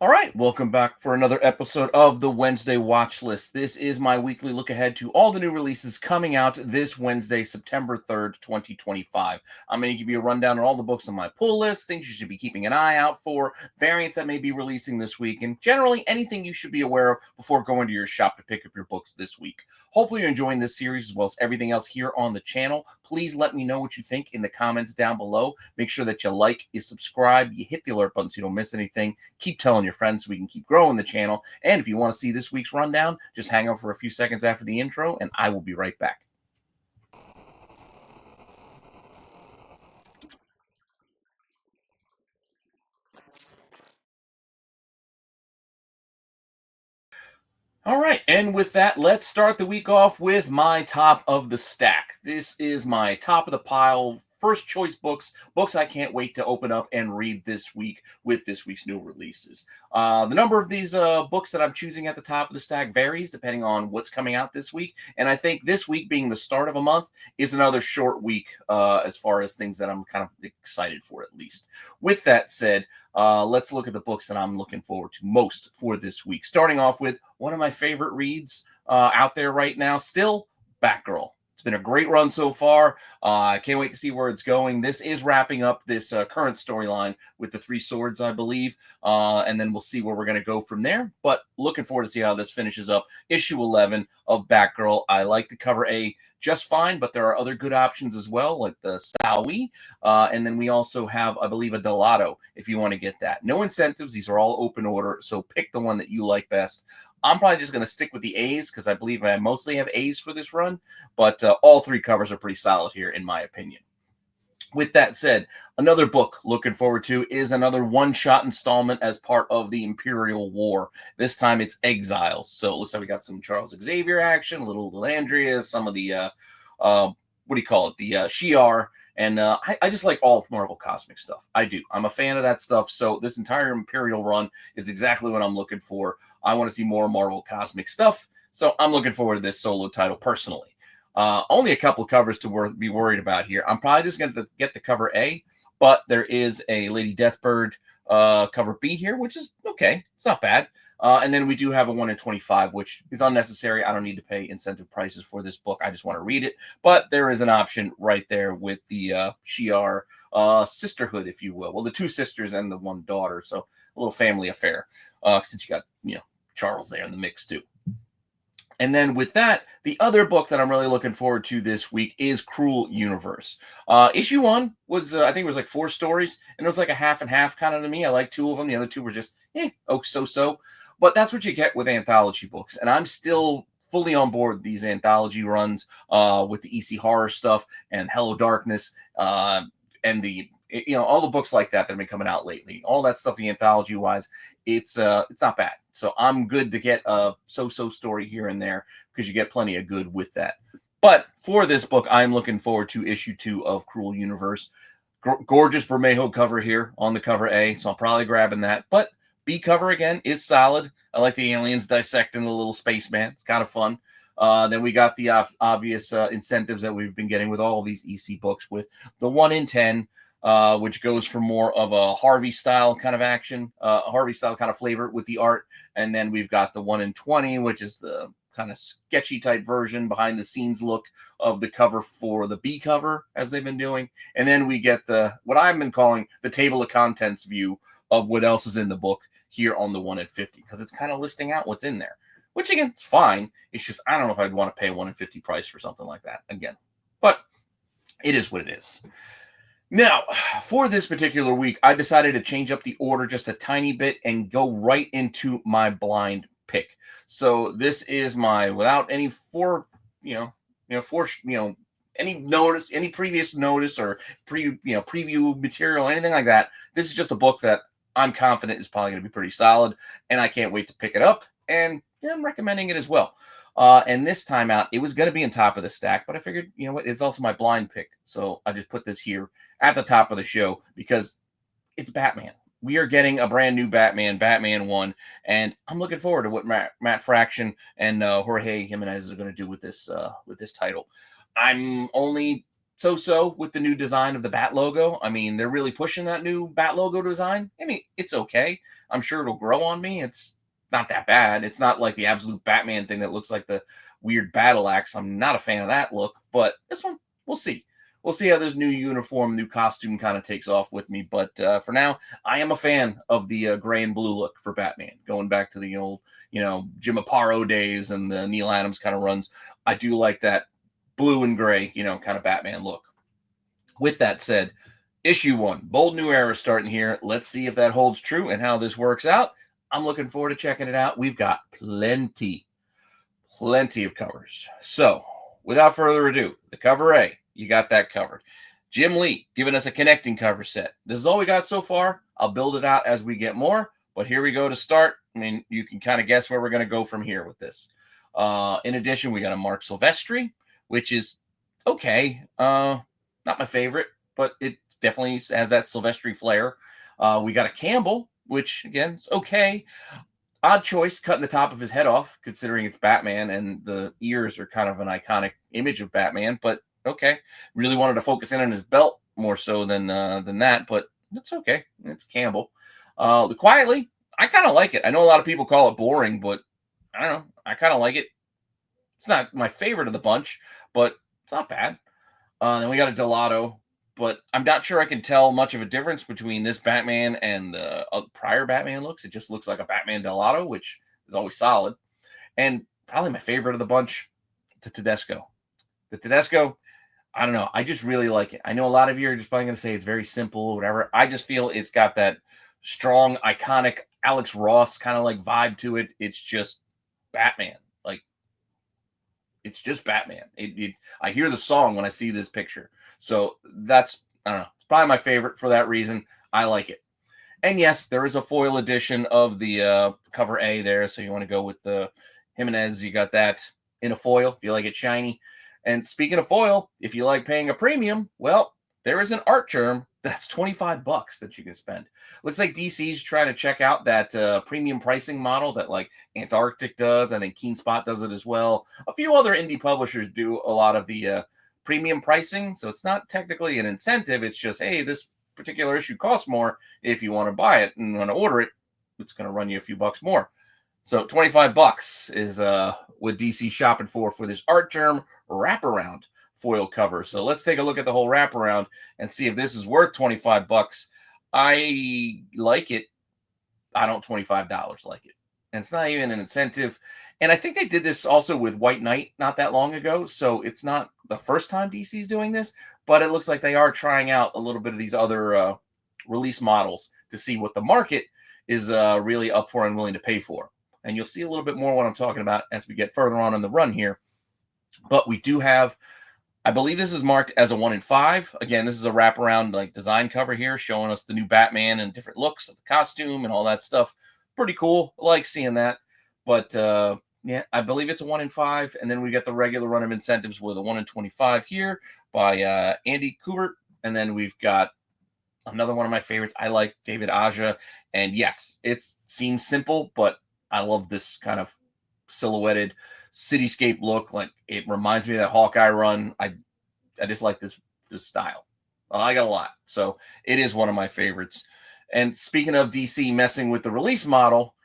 All right, welcome back for another episode of the Wednesday Watch List. This is my weekly look ahead to all the new releases coming out this Wednesday, September 3rd, 2025. I'm going to give you a rundown on all the books on my pull list, things you should be keeping an eye out for, variants that may be releasing this week, and generally anything you should be aware of before going to your shop to pick up your books this week. Hopefully you're enjoying this series as well as everything else here on the channel. Please let me know what you think in the comments down below. Make sure that you like, you subscribe, you hit the alert button so you don't miss anything. Keep telling your friends so we can keep growing the channel. And if you want to see this week's rundown, just hang out for a few seconds after the intro and I will be right back. All right, and with that, let's start the week off with my top of the stack. This is my top of the pile, first choice books I can't wait to open up and read this week with this week's new releases. The number of these books that I'm choosing at the top of the stack varies depending on what's coming out this week, and I think this week being the start of a month is another short week as far as things that I'm kind of excited for at least. With that said, let's look at the books that I'm looking forward to most for this week. Starting off with one of my favorite reads out there right now, still Batgirl. It's been a great run so far. I can't wait to see where it's going. This is wrapping up this current storyline with the Three Swords, I believe. And then we'll see where we're going to go from there. But looking forward to see how this finishes up. Issue 11 of Batgirl. I like the cover A just fine, but there are other good options as well, like the Stowie. And then we also have, I believe, a Delato, if you want to get that. No incentives. These are all open order, so pick the one that you like best. I'm probably just going to stick with the A's because I believe I mostly have A's for this run, but all three covers are pretty solid here, in my opinion. With that said, another book looking forward to is another one-shot installment as part of the Imperial War. This time it's Exiles. So it looks like we got some Charles Xavier action, a little Landria, some of the, what do you call it, the Shi'ar. And I just like all Marvel Cosmic stuff. I do. I'm a fan of that stuff. So this entire Imperial run is exactly what I'm looking for. I want to see more Marvel Cosmic stuff. So I'm looking forward to this solo title personally. Only a couple covers to be worried about here. I'm probably just going to get the cover A, but there is a Lady Deathbird cover B here, which is okay. It's not bad. And then we do have a 1 in 25, which is unnecessary. I don't need to pay incentive prices for this book. I just want to read it. But there is an option right there with the Shi'ar sisterhood, if you will. Well, the two sisters and the one daughter. So a little family affair since you got, Charles there in the mix too. And then with that, the other book that I'm really looking forward to this week is Cruel Universe. Issue 1 was, I think it was like 4 stories, and it was like a half and half kind of to me. I like 2 of them. The other 2 were just, so. But that's what you get with anthology books. And I'm still fully on board these anthology runs with the EC horror stuff and Hello Darkness and the all the books like that have been coming out lately. All that stuff, the anthology wise, it's not bad. So I'm good to get a so-so story here and there because you get plenty of good with that. But for this book, I'm looking forward to issue 2 of Cruel Universe. Gorgeous Bermejo cover here on the cover A, so I'm probably grabbing that. But B cover again is solid. I like the aliens dissecting the little spaceman. It's kind of fun. Then we got the obvious incentives that we've been getting with all of these EC books with the 1 in 10. Which goes for more of a Harvey style kind of action, Harvey style kind of flavor with the art. And then we've got the 1 in 20, which is the kind of sketchy type version, behind the scenes look of the cover for the B cover as they've been doing. And then we get what I've been calling the table of contents view of what else is in the book here on the 1 in 50, because it's kind of listing out what's in there, which again, it's fine. It's just, I don't know if I'd want to pay a 1 in 50 price for something like that again, but it is what it is. Now, for this particular week, I decided to change up the order just a tiny bit and go right into my blind pick. So this is my, without any any notice, any previous notice or preview material, anything like that. This is just a book that I'm confident is probably going to be pretty solid, and I can't wait to pick it up. And I'm recommending it as well. And this time out, it was going to be on top of the stack, but I figured, it's also my blind pick. So I just put this here at the top of the show because it's Batman. We are getting a brand new Batman 1, and I'm looking forward to what Matt Fraction and Jorge Jimenez are going to do with this title. I'm only so-so with the new design of the bat logo. I mean, they're really pushing that new bat logo design. I mean, it's okay. I'm sure it'll grow on me. It's not that bad. It's not like the absolute Batman thing that looks like the weird battle axe. I'm not a fan of that look, but this one, we'll see. We'll see how this new uniform, new costume kind of takes off with me. But for now, I am a fan of the gray and blue look for Batman, going back to the old, Jim Aparo days and the Neil Adams kind of runs. I do like that blue and gray, kind of Batman look. With that said, issue 1, bold new era starting here. Let's see if that holds true and how this works out. I'm looking forward to checking it out. We've got plenty of covers. So without further ado, the cover A, you got that covered. Jim Lee giving us a connecting cover set. This is all we got so far. I'll build it out as we get more, but here we go to start. I mean, you can kind of guess where we're going to go from here with this. In addition, we got a Mark Silvestri, which is okay. Not my favorite, but it definitely has that Silvestri flair. We got a Campbell, which again is okay. Odd choice, cutting the top of his head off, considering it's Batman and the ears are kind of an iconic image of Batman. But okay, really wanted to focus in on his belt more so than that. But it's okay. It's Campbell. The Quietly, I kind of like it. I know a lot of people call it boring, but I don't know. I kind of like it. It's not my favorite of the bunch, but it's not bad. Then we got a Delato, but I'm not sure I can tell much of a difference between this Batman and the prior Batman looks. It just looks like a Batman Delato, which is always solid. And probably my favorite of the bunch, the Tedesco. The Tedesco, I don't know. I just really like it. I know a lot of you are just probably going to say it's very simple, whatever. I just feel it's got that strong, iconic Alex Ross kind of like vibe to it. It's just Batman. Like, it's just Batman. I hear the song when I see this picture. So that's, I don't know. It's probably my favorite for that reason. I like it. And yes, there is a foil edition of the cover A there. So you want to go with the Jimenez. You got that in a foil if you like it shiny. And speaking of foil, if you like paying a premium, well, there is an art germ that's $25 that you can spend. Looks like DC's trying to check out that premium pricing model that like Antarctic does. I think Keen Spot does it as well. A few other indie publishers do a lot of the premium pricing. So it's not technically an incentive. It's just, hey, this particular issue costs more. If you want to buy it and want to order it, it's going to run you a few bucks more. So $25 is what DC shopping for this art germ wraparound foil cover. So let's take a look at the whole wraparound and see if this is worth $25. I like it. I don't $25 like it. And it's not even an incentive. And I think they did this also with White Knight not that long ago. So it's not the first time DC's doing this, but it looks like they are trying out a little bit of these other release models to see what the market is really up for and willing to pay for. And you'll see a little bit more what I'm talking about as we get further on in the run here. But we do have, I believe this is marked as a 1 in 5. Again, this is a wraparound like design cover here showing us the new Batman and different looks of the costume and all that stuff. Pretty cool. I like seeing that. But yeah, I believe it's a 1 in 5. And then we got the regular run of incentives with a 1 in 25 here by Andy Kubert. And then we've got another one of my favorites. I like David Aja. And yes, it seems simple, but I love this kind of silhouetted cityscape look. Like it reminds me of that Hawkeye run. I just like this style. I got a lot. So it is one of my favorites. And speaking of DC messing with the release model,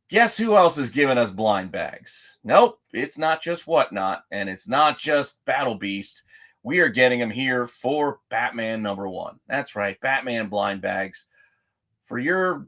guess who else is giving us blind bags? Nope, it's not just Whatnot, and it's not just Battle Beast. We are getting them here for Batman #1. That's right, Batman blind bags for your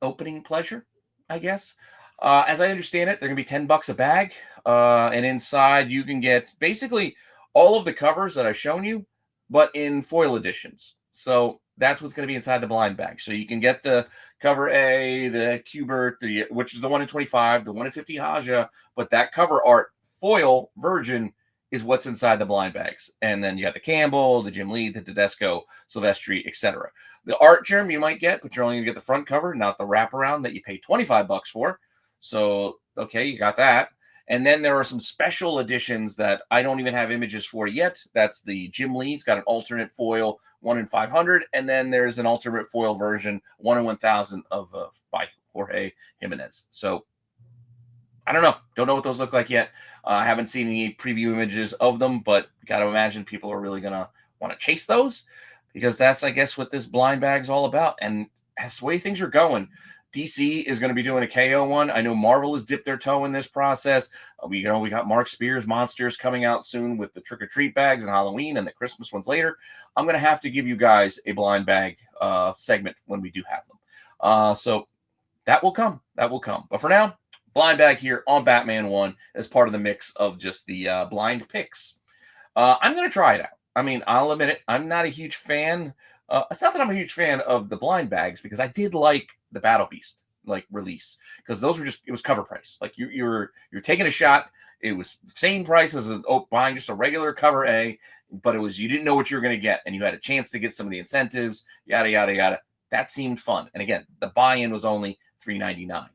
opening pleasure, I guess. As I understand it, they're going to be $10 a bag. And inside you can get basically all of the covers that I've shown you, but in foil editions. So that's what's going to be inside the blind bag. So you can get the cover A, the Kubert, which is the 1 in 25, the 1 in 50 Haja, but that cover art foil version is what's inside the blind bags. And then you got the Campbell, the Jim Lee, the Tedesco, Silvestri, etc. The art germ you might get, but you're only going to get the front cover, not the wraparound that you pay $25 for. So, okay, you got that. And then there are some special editions that I don't even have images for yet. That's the Jim Lee's got an alternate foil 1 in 500. And then there's an alternate foil version 1 in 1000 of by Jorge Jimenez. So I don't know. Don't know what those look like yet. I haven't seen any preview images of them, but got to imagine people are really going to want to chase those because that's, I guess, what this blind bag's all about. And that's the way things are going. DC is going to be doing a KO one. I know Marvel has dipped their toe in this process. We got Mark Spears Monsters coming out soon with the trick or treat bags and Halloween and the Christmas ones later. I'm going to have to give you guys a blind bag segment when we do have them. So that will come. That will come. But for now, blind bag here on Batman 1 as part of the mix of just the blind picks. I'm going to try it out. I mean, I'll admit it. I'm not a huge fan. It's not that I'm a huge fan of the blind bags because I did like the Battle Beast release because those were it was cover price. Like you're taking a shot. It was the same price as buying just a regular cover A, but you didn't know what you were going to get, and you had a chance to get some of the incentives. Yada yada yada. That seemed fun. And again, the buy-in was only $3.99.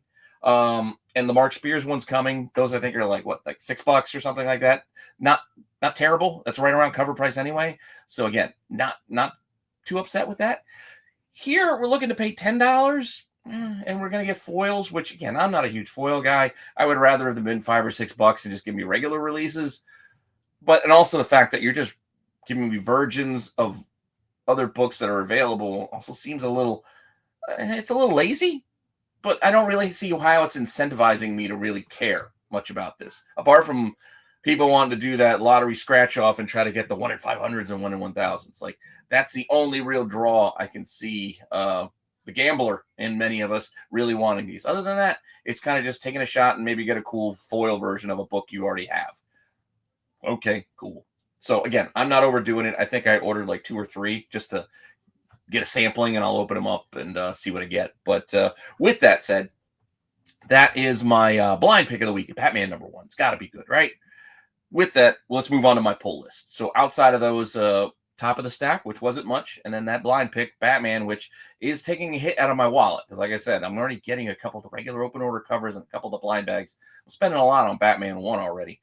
And the Mark Spears one's coming. Those I think are like $6 or something like that. Not terrible. That's right around cover price anyway. So again, not too upset with that. Here we're looking to pay $10 and we're going to get foils, which again, I'm not a huge foil guy. I would rather have them been $5 or $6 and just give me regular releases. And also the fact that you're just giving me versions of other books that are available also seems it's a little lazy, but I don't really see how it's incentivizing me to really care much about this. Apart from people wanting to do that lottery scratch off and try to get the 1 in 500s and 1 in 1000s. Like that's the only real draw I can see the gambler and many of us really wanting these. Other than that, it's kind of just taking a shot and maybe get a cool foil version of a book you already have. Okay, cool. So again, I'm not overdoing it. I think I ordered like 2 or 3 just to get a sampling and I'll open them up and see what I get. But with that said, that is my blind pick of the week. Batman number 1. It's got to be good, right? With that, let's move on to my pull list. So outside of those top of the stack, which wasn't much, and then that blind pick, Batman, which is taking a hit out of my wallet. Because like I said, I'm already getting a couple of the regular open order covers and a couple of the blind bags. I'm spending a lot on Batman 1 already.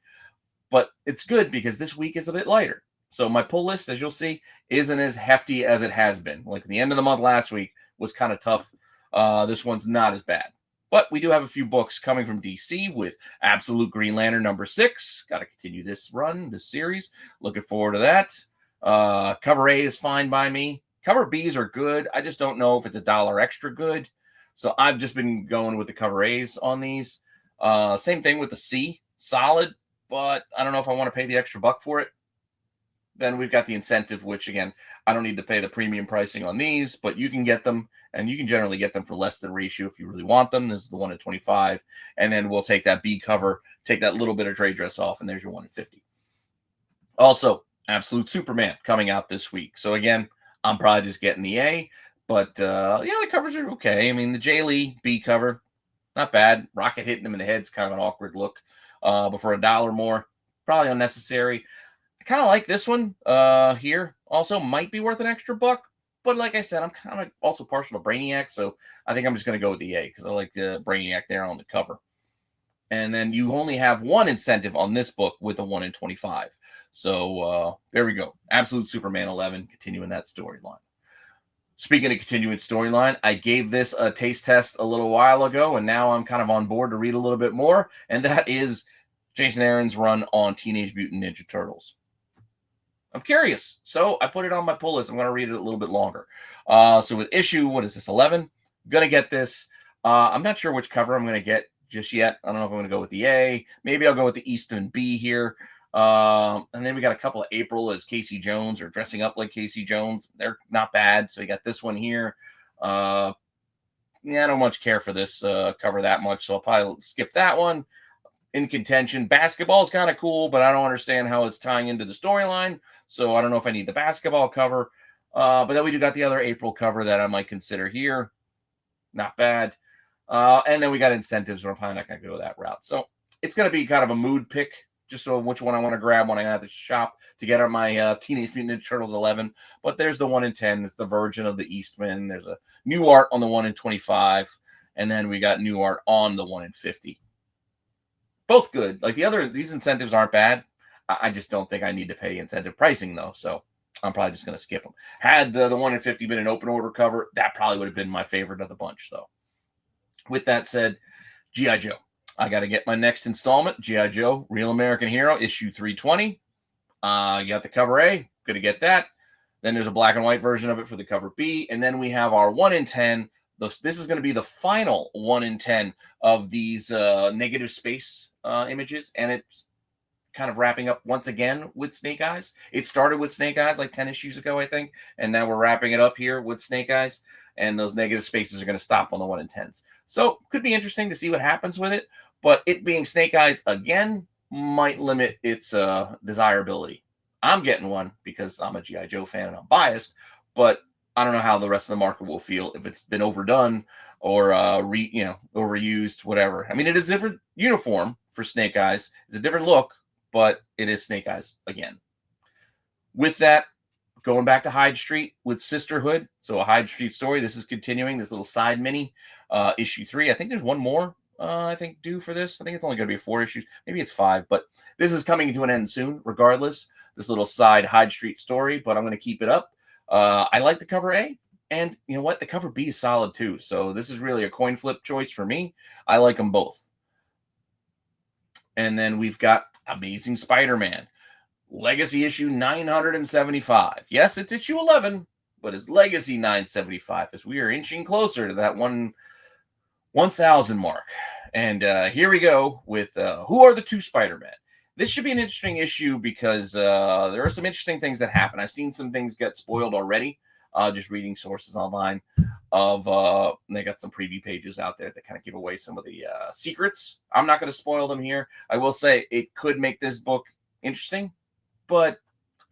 But it's good because this week is a bit lighter. So my pull list, as you'll see, isn't as hefty as it has been. Like the end of the month last week was kind of tough. This one's not as bad. But we do have a few books coming from DC with Absolute Green Lantern number 6. Got to continue this series. Looking forward to that. Cover A is fine by me. Cover Bs are good. I just don't know if it's $1 extra good. So I've just been going with the cover A's on these. Same thing with the C. Solid, but I don't know if I want to pay the extra $1 for it. Then we've got the incentive, which, again, I don't need to pay the premium pricing on these, but you can get them, and you can generally get them for less than ratio if you really want them. This is the 1 in 25, and then we'll take that B cover, take that little bit of trade dress off, and there's your 1 in 50. Also, Absolute Superman coming out this week. So, again, I'm probably just getting the A, but, yeah, the covers are okay. I mean, the Jay Lee B cover, not bad. Rocket hitting him in the head's kind of an awkward look, but for $1 more, probably unnecessary. I kind of like this one here. Also, might be worth an extra $1. But like I said, I'm kind of also partial to Brainiac, so I think I'm just going to go with the A because I like the Brainiac there on the cover. And then you only have 1 incentive on this book with a 1 in 25. So there we go. Absolute Superman 11, continuing that storyline. Speaking of continuing storyline, I gave this a taste test a little while ago, and now I'm kind of on board to read a little bit more, and that is Jason Aaron's run on Teenage Mutant Ninja Turtles. I'm curious, so I put it on my pull list. I'm going to read it a little bit longer. So with issue, what is this, 11? I'm going to get this. I'm not sure which cover I'm going to get just yet. I don't know if I'm going to go with the A. Maybe I'll go with the Eastman B here. And then we got a couple of April as Casey Jones or dressing up like Casey Jones. They're not bad. So you got this one here. Yeah, I don't much care for this cover that much, so I'll probably skip that one. In contention, basketball is kind of cool, but I don't understand how it's tying into the storyline, so I don't know if I need the basketball cover. But then we do got the other April cover that I might consider here. Not bad. And then we got incentives, but I'm probably not going to go that route. So it's going to be kind of a mood pick, just on which one I want to grab when I have to shop to get on my Teenage Mutant Ninja Turtles 11. But there's the 1 in 10. It's the Virgin of the Eastman. There's a new art on the 1 in 25. And then we got new art on the 1 in 50. Both good. Like these incentives aren't bad. I just don't think I need to pay incentive pricing, though. So I'm probably just going to skip them. Had the 1 in 50 been an open order cover, that probably would have been my favorite of the bunch, though. With that said, G.I. Joe. I got to get my next installment, G.I. Joe, Real American Hero, issue 320. You got the cover A, going to get that. Then there's a black and white version of it for the cover B. And then we have our 1 in 10. This is going to be the final 1 in 10 of these negative space images. And it's kind of wrapping up once again with Snake Eyes. It started with Snake Eyes like 10 issues ago, I think. And now we're wrapping it up here with Snake Eyes. And those negative spaces are going to stop on the 1 in 10s. So could be interesting to see what happens with it. But it being Snake Eyes again might limit its desirability. I'm getting one because I'm a G.I. Joe fan and I'm biased, but I don't know how the rest of the market will feel if it's been overdone or overused, whatever. I mean, it is a different uniform for Snake Eyes. It's a different look, but it is Snake Eyes again. With that, going back to Hyde Street with Sisterhood. So a Hyde Street story. This is continuing this little side mini, issue 3. I think there's one more. Due for this. I think it's only going to be 4 issues. Maybe it's 5, but this is coming to an end soon, regardless. This little side Hyde Street story, but I'm going to keep it up. I like the cover A, and you know what? The cover B is solid too. So this is really a coin flip choice for me. I like them both. And then we've got Amazing Spider-Man, Legacy issue 975. Yes, it's issue 11, but it's Legacy 975 as we are inching closer to that 1,000 mark. And here we go with who are the 2 Spider-Men. This should be an interesting issue because there are some interesting things that happen. I've seen some things get spoiled already, just reading sources online of they got some preview pages out there that kind of give away some of the secrets. I'm not going to spoil them here. I will say it could make this book interesting, but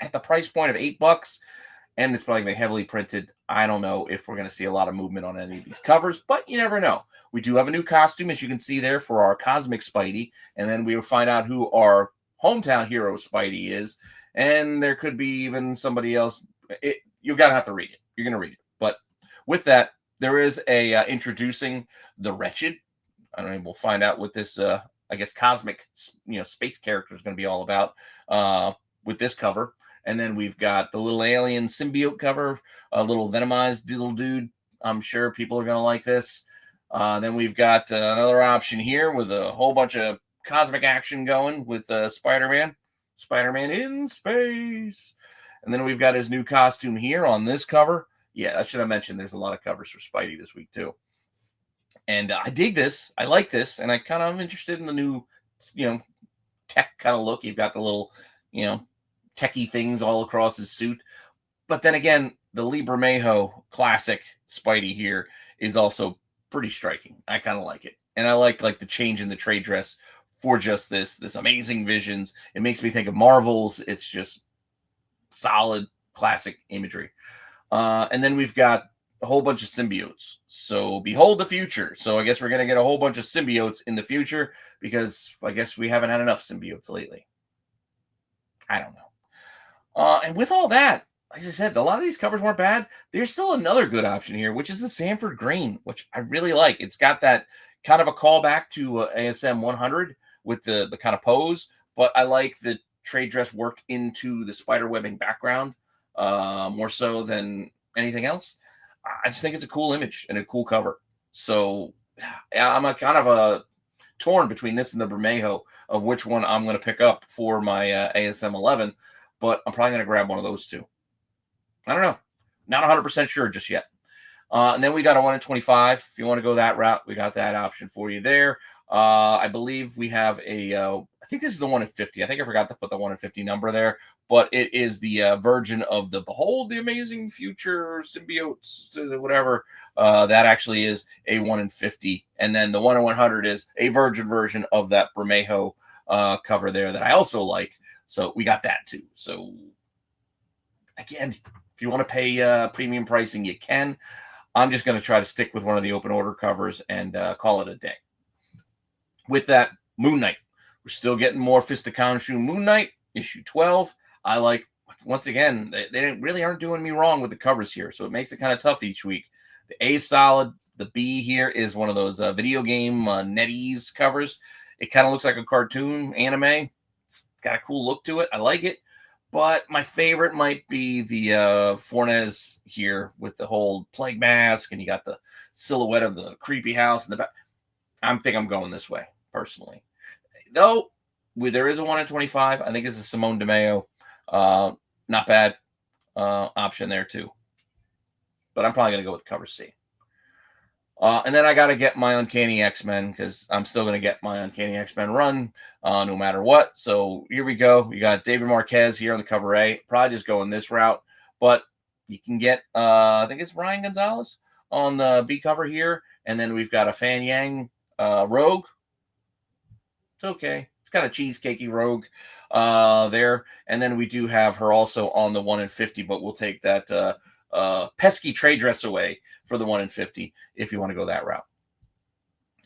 at the price point of $8, and it's probably going to be heavily printed, I don't know if we're going to see a lot of movement on any of these covers, but you never know. We do have a new costume, as you can see there, for our Cosmic Spidey, and then we will find out who our hometown hero Spidey is, and there could be even somebody else. You got to have to read it. You're going to read it. But with that, there is a introducing the Wretched. I don't know, we'll find out what this, cosmic, space character is going to be all about with this cover. And then we've got the little alien symbiote cover, a little venomized little dude. I'm sure people are going to like this. Then we've got another option here with a whole bunch of cosmic action going with Spider-Man in space. And then we've got his new costume here on this cover. Yeah, I should have mentioned there's a lot of covers for Spidey this week too. And I dig this. I like this. And I kind of am interested in the new, tech kind of look. You've got the little, techie things all across his suit. But then again, the Lee Bermejo classic Spidey here is also pretty striking. I kind of like it. And I like the change in the trade dress for just this amazing visions. It makes me think of Marvels. It's just solid classic imagery. And then we've got a whole bunch of symbiotes. So behold the future. So I guess we're going to get a whole bunch of symbiotes in the future because I guess we haven't had enough symbiotes lately. I don't know. And with all that, like I said, a lot of these covers weren't bad. There's still another good option here, which is the Sanford Green, which I really like. It's got that kind of a callback to ASM 100 with the kind of pose, but I like the trade dress worked into the spider webbing background more so than anything else. I just think it's a cool image and a cool cover. So I'm kind of torn between this and the Bermejo of which one I'm going to pick up for my ASM 11, but I'm probably going to grab one of those two. I don't know. Not 100% sure just yet. And then we got a 1 in 25. If you want to go that route, we got that option for you there. I believe we have I think this is the 1 in 50. I think I forgot to put the 1 in 50 number there, but it is the version of the Behold the Amazing Future symbiotes, whatever. That actually is a 1 in 50. And then the 1 in 100 is a virgin version of that Bermejo cover there that I also like. So we got that too. So again, if you want to pay premium pricing, you can. I'm just going to try to stick with one of the open order covers and call it a day. With that, Moon Knight. We're still getting more Fist of Khonshu Moon Knight, issue 12. I like, once again, they really aren't doing me wrong with the covers here, so it makes it kind of tough each week. The A is solid. The B here is one of those video game NetEase covers. It kind of looks like a cartoon anime. It's got a cool look to it. I like it. But my favorite might be the Fornes here with the whole plague mask, and you got the silhouette of the creepy house in the back. I think I'm going this way. personally. Though there is a 1 in 25. I think it's a Simone DeMeo. Not bad option there too. But I'm probably going to go with cover C. And then I got to get my Uncanny X-Men because I'm still going to get my Uncanny X-Men run no matter what. So here we go. We got David Marquez here on the cover A. Probably just going this route. But you can get, I think it's Ryan Gonzalez on the B cover here. And then we've got a Fan Yang Rogue. It's okay. It's kind of cheesecakey Rogue there. And then we do have her also on the 1 in 50, but we'll take that pesky trade dress away for the 1 in 50 if you want to go that route.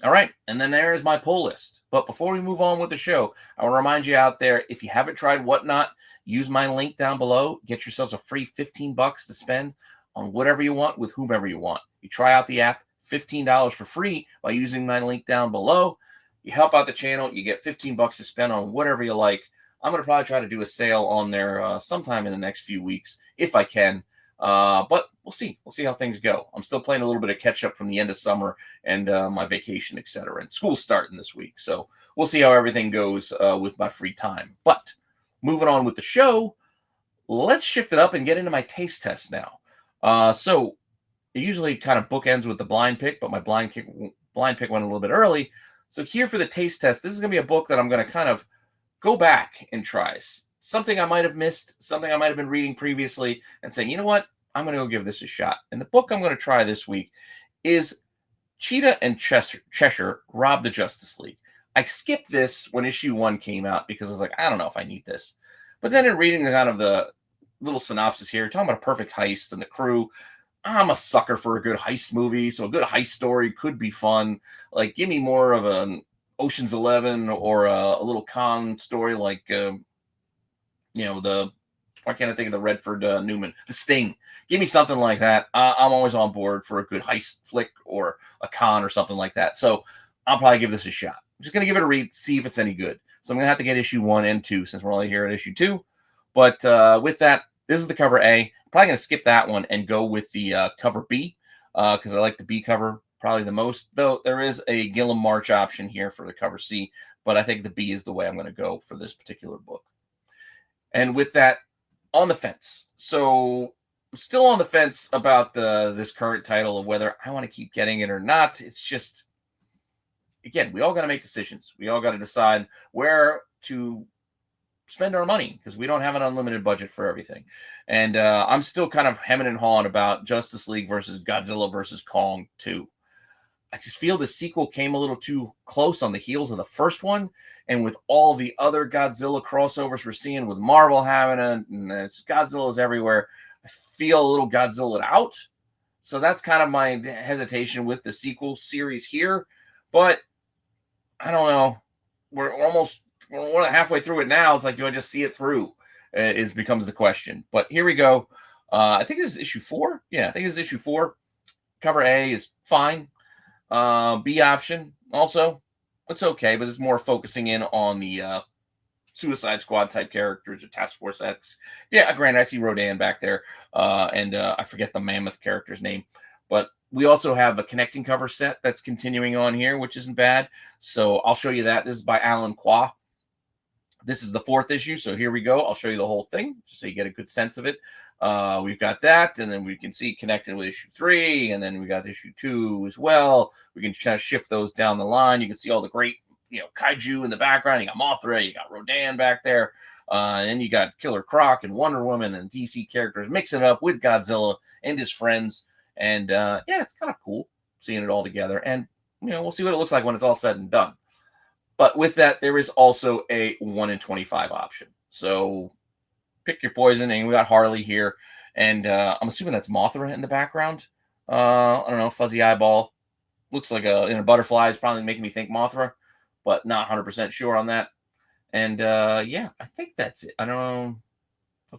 All right, and then there's my pull list. But before we move on with the show, I want to remind you out there, if you haven't tried Whatnot, use my link down below. Get yourselves a free $15 to spend on whatever you want with whomever you want. You try out the app, $15 for free by using my link down below. You help out the channel. You get $15 to spend on whatever you like. I'm going to probably try to do a sale on there sometime in the next few weeks if I can. But we'll see. We'll see how things go. I'm still playing a little bit of catch up from the end of summer and my vacation, etc. And school's starting this week. So we'll see how everything goes with my free time. But moving on with the show, let's shift it up and get into my taste test now. So it usually kind of bookends with the blind pick, but my blind pick went a little bit early. So here for the taste test, this is going to be a book that I'm going to kind of go back and try. Something I might have missed, something I might have been reading previously and saying, you know what, I'm going to go give this a shot. And the book I'm going to try this week is Cheetah and Cheshire Rob the Justice League. I skipped this when issue 1 came out because I was like, I don't know if I need this. But then in reading the kind of the little synopsis here, talking about a perfect heist and the crew, I'm a sucker for a good heist movie. So a good heist story could be fun. Like, give me more of an Ocean's 11 or a little con story like, why can't I think of the Redford Newman, The Sting? Give me something like that. I'm always on board for a good heist flick or a con or something like that. So I'll probably give this a shot. I'm just going to give it a read, see if it's any good. So I'm going to have to get issue 1 and 2 since we're only here at issue 2. But with that, this is the cover A. I'm probably going to skip that one and go with the cover B because I like the B cover probably the most. Though there is a Gilliam March option here for the cover C, but I think the B is the way I'm going to go for this particular book. And with that, on the fence. So I'm still on the fence about this current title of whether I want to keep getting it or not. It's just, again, we all got to make decisions. We all got to decide where to spend our money because we don't have an unlimited budget for everything. And I'm still kind of hemming and hawing about Justice League versus Godzilla versus Kong 2. I just feel the sequel came a little too close on the heels of the first one. And with all the other Godzilla crossovers we're seeing with Marvel having it, and Godzilla's everywhere, I feel a little Godzilla out. So that's kind of my hesitation with the sequel series here. But I don't know. We're halfway through it now. It's like, do I just see it through? Becomes the question. But here we go. I think this is issue 4. Yeah, I think this is issue 4. Cover A is fine. B option also, it's okay, but it's more focusing in on the Suicide Squad type characters or Task Force X. Yeah, granted, I see Rodan back there, and I forget the Mammoth character's name, but we also have a connecting cover set that's continuing on here, which isn't bad. So I'll show you that. This is by Alan Qua. This is the 4th issue, so here we go. I'll show you the whole thing just so you get a good sense of it. We've got that, and then we can see connected with issue 3, and then we got issue 2 as well. We can kind of shift those down the line. You can see all the great, kaiju in the background. You got Mothra, you got Rodan back there, and you got Killer Croc and Wonder Woman and DC characters mixing it up with Godzilla and his friends. And yeah, it's kind of cool seeing it all together. And we'll see what it looks like when it's all said and done. But with that, there is also a 1 in 25 option. So pick your poison, and we got Harley here, and I'm assuming that's Mothra in the background. I don't know, fuzzy eyeball, looks like a butterfly is probably making me think Mothra, but not 100% sure on that. And yeah, I think that's it. I don't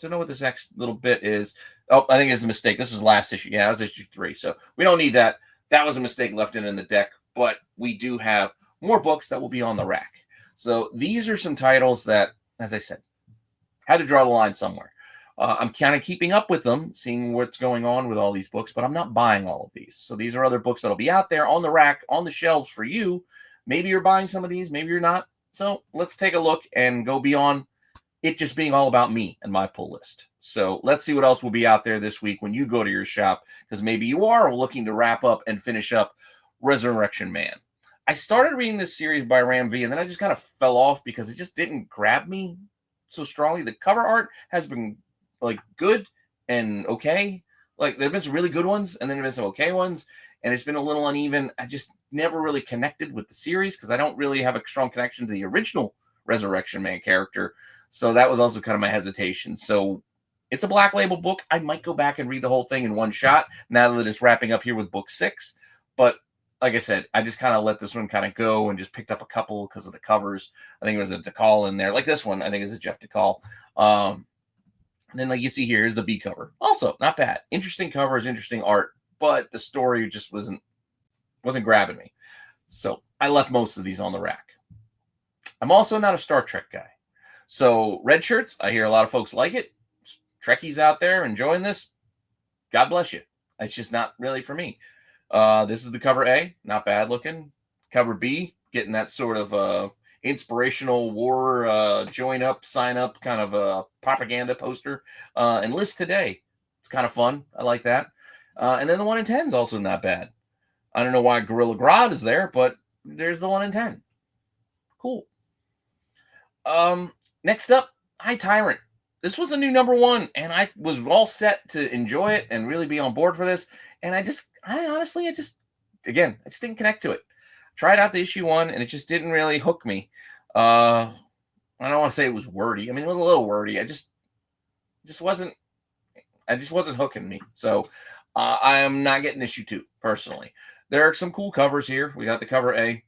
know what this next little bit is. Oh, I think it's a mistake. This was last issue. Yeah, that was issue 3, so we don't need that. That was a mistake left in the deck, but we do have more books that will be on the rack. So these are some titles that, as I said, had to draw the line somewhere. I'm kind of keeping up with them, seeing what's going on with all these books, but I'm not buying all of these. So these are other books that'll be out there on the rack, on the shelves for you Maybe you're buying some of these, maybe you're not. So let's take a look and go beyond it just being all about me and my pull list. So let's see what else will be out there this week when you go to your shop, because maybe you are looking to wrap up and finish up Resurrection Man. I started reading this series by Ram V, and then I just kind of fell off because it just didn't grab me so strongly. The cover art has been like good and okay. Like there have been some really good ones, and then there have been some okay ones, and it's been a little uneven. I just never really connected with the series because I don't really have a strong connection to the original Resurrection Man character. So that was also kind of my hesitation. So it's a Black Label book. I might go back and read the whole thing in one shot now that it's wrapping up here with book 6. But like I said, I just kind of let this one kind of go and just picked up a couple because of the covers. I think it was a DeCall in there. Like this one, I think is a Jeff DeCall. And then like you see here is the B cover. Also, not bad. Interesting covers, interesting art, but the story just wasn't grabbing me. So I left most of these on the rack. I'm also not a Star Trek guy. So red shirts, I hear a lot of folks like it. Trekkies out there enjoying this, God bless you. It's just not really for me. This is the cover A, not bad looking. Cover B, getting that sort of inspirational war, join up, sign up kind of a propaganda poster. Enlist today. It's kind of fun. I like that. And then the 1 in 10 is also not bad. I don't know why Gorilla Grodd is there, but there's the 1 in 10. Cool. Next up, High Tyrant. This was a new #1, and I was all set to enjoy it and really be on board for this. And I honestly didn't connect to it. Tried out the issue 1, and it just didn't really hook me. I don't want to say it was wordy. I mean, it was a little wordy. I just wasn't hooking me. So I am not getting issue 2 personally. There are some cool covers here. We got the cover A.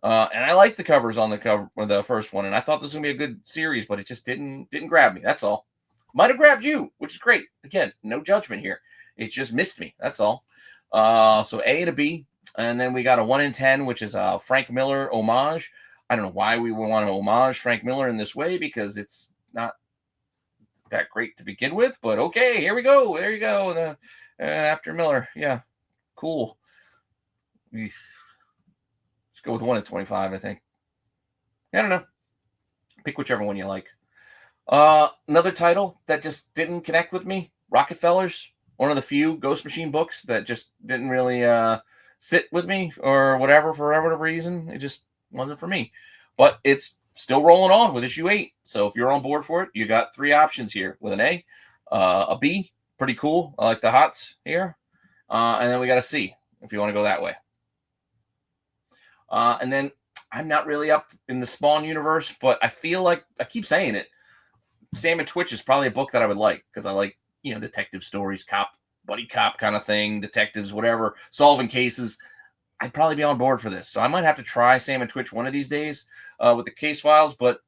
And I like the covers on the cover of the first one, and I thought this was gonna be a good series, but it just didn't grab me. That's all. Might have grabbed you, which is great. Again, no judgment here. It just missed me. That's all. So A to B, and then we got a 1 in 10, which is a Frank Miller homage. I don't know why we would want to homage Frank Miller in this way because it's not that great to begin with. But okay, here we go. There you go. After Miller, yeah, cool. Go with 1 in 25, I think. I don't know. Pick whichever one you like. Another title that just didn't connect with me, Rockefellers. One of the few Ghost Machine books that just didn't really sit with me or whatever for whatever reason. It just wasn't for me. But it's still rolling on with issue 8. So if you're on board for it, you got 3 options here with an a B, pretty cool. I like the hots here. And then we got a C if you want to go that way. And then I'm not really up in the Spawn universe, but I feel like I keep saying it. Sam and Twitch is probably a book that I would like because I like, detective stories, buddy cop kind of thing, detectives, whatever, solving cases. I'd probably be on board for this. So I might have to try Sam and Twitch one of these days with the case files, but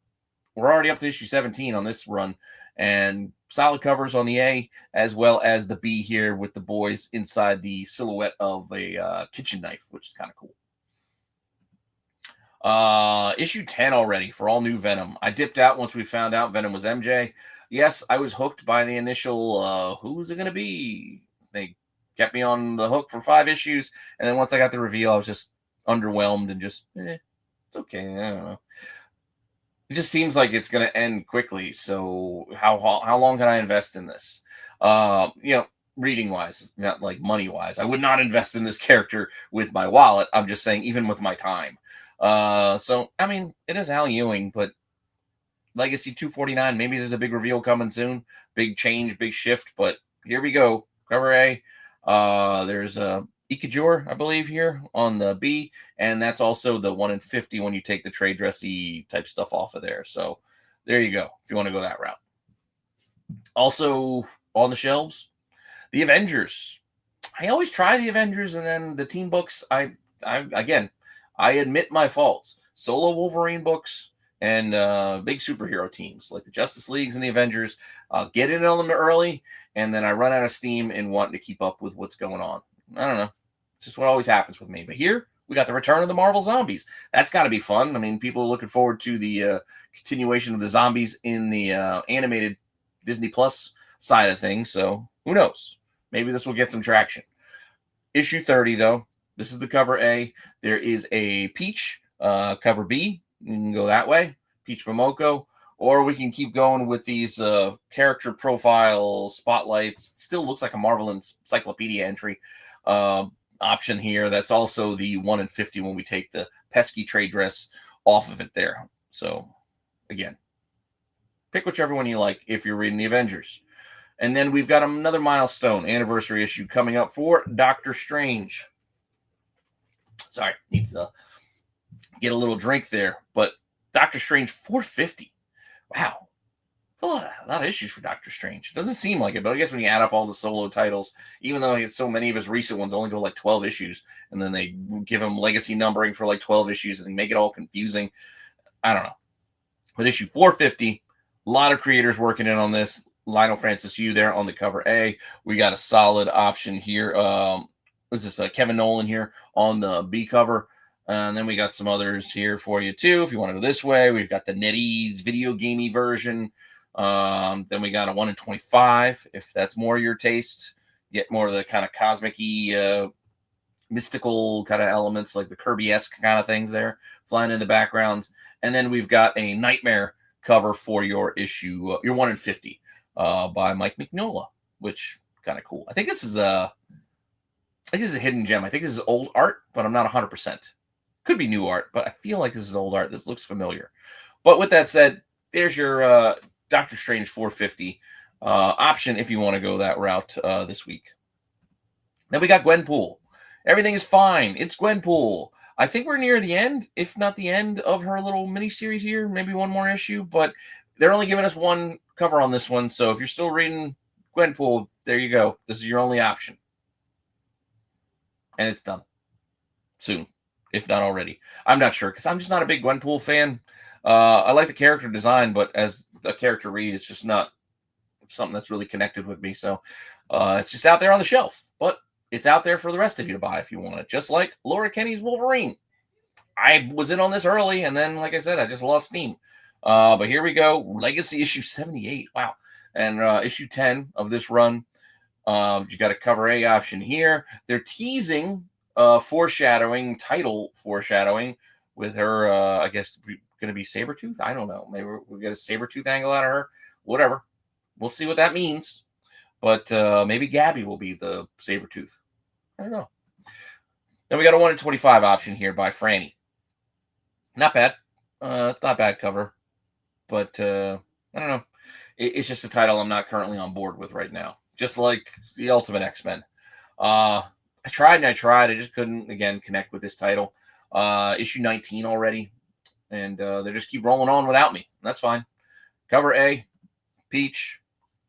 we're already up to issue 17 on this run and solid covers on the A as well as the B here with the boys inside the silhouette of a kitchen knife, which is kind of cool. Issue 10 already for all new Venom. I dipped out once we found out Venom was MJ. Yes, I was hooked by the initial who's it gonna be? They kept me on the hook for 5 issues, and then once I got the reveal, I was just underwhelmed and just it's okay. I don't know. It just seems like it's gonna end quickly. So how long can I invest in this? Reading wise, not like money wise. I would not invest in this character with my wallet. I'm just saying, even with my time. So I mean, it is Al Ewing, but Legacy 249. Maybe there's a big reveal coming soon, big change, big shift. But here we go. Cover A. There's a Ikajor, I believe, here on the B, and that's also the 1 in 50 when you take the trade dressy type stuff off of there. So there you go. If you want to go that route. Also on the shelves, the Avengers. I always try the Avengers, and then the team books. I admit my faults. Solo Wolverine books and big superhero teams like the Justice Leagues and the Avengers. I'll get in on them early, and then I run out of steam in wanting to keep up with what's going on. I don't know. It's just what always happens with me. But here, we got the return of the Marvel Zombies. That's got to be fun. I mean, people are looking forward to the continuation of the zombies in the animated Disney Plus side of things. So who knows? Maybe this will get some traction. Issue 30, though. This is the cover A. There is a peach Cover B, you can go that way, Peach Momoko, or we can keep going with these character profile spotlights. It still looks like a Marvel Encyclopedia entry option here. That's also the 1 in 50 when we take the pesky trade dress off of it there. So again, pick whichever one you like if you're reading the Avengers. And then we've got another milestone anniversary issue coming up for Doctor Strange. Sorry, need to get a little drink there. But Doctor Strange 450. Wow. It's a lot of issues for Doctor Strange. It doesn't seem like it, but I guess when you add up all the solo titles, even though so many of his recent ones only go like 12 issues, and then they give him legacy numbering for like 12 issues and make it all confusing. I don't know. But issue 450, a lot of creators working in on this. Lionel Francis Yu there on the cover A. We got a solid option here. What's this? Kevin Nolan here on the B cover. And then we got some others here for you too. If you want to go this way, we've got the NetEase video gamey version. Then we got a 1 in 25. If that's more your taste, get more of the kind of cosmic-y, mystical kind of elements, like the Kirby-esque kind of things there, flying in the backgrounds. And then we've got a Nightmare cover for your issue, your 1 in 50. By Mike Mignola, which kind of cool. I think this is a hidden gem. I think this is old art, but I'm not 100%. Could be new art, but I feel like this is old art. This looks familiar. But with that said, there's your Doctor Strange 450 option if you want to go that route this week. Then we got Gwenpool. Everything is fine. It's Gwenpool. I think we're near the end, if not the end of her little mini-series here. Maybe one more issue, but they're only giving us one cover on this one. So if you're still reading Gwenpool, there you go. This is your only option. And it's done soon, if not already. I'm not sure because I'm just not a big Gwenpool fan. I like the character design, but as a character read, it's just not something that's really connected with me. So it's just out there on the shelf. But it's out there for the rest of you to buy if you want it. Just like Laura Kinney's Wolverine. I was in on this early, and then, like I said, I just lost steam. But here we go. Legacy issue 78. Wow. And issue 10 of this run. You got a cover A option here. They're teasing foreshadowing, title foreshadowing with her, I guess, going to be Sabretooth. I don't know. Maybe we'll get a Sabretooth angle out of her. Whatever. We'll see what that means. But maybe Gabby will be the Sabretooth. I don't know. Then we got a 1 in 25 option here by Franny. Not bad. It's not a bad cover. But I don't know. It's just a title I'm not currently on board with right now. Just like the Ultimate X-Men. I tried. I just couldn't, again, connect with this title. Issue 19 already. And they just keep rolling on without me. That's fine. Cover A, Peach.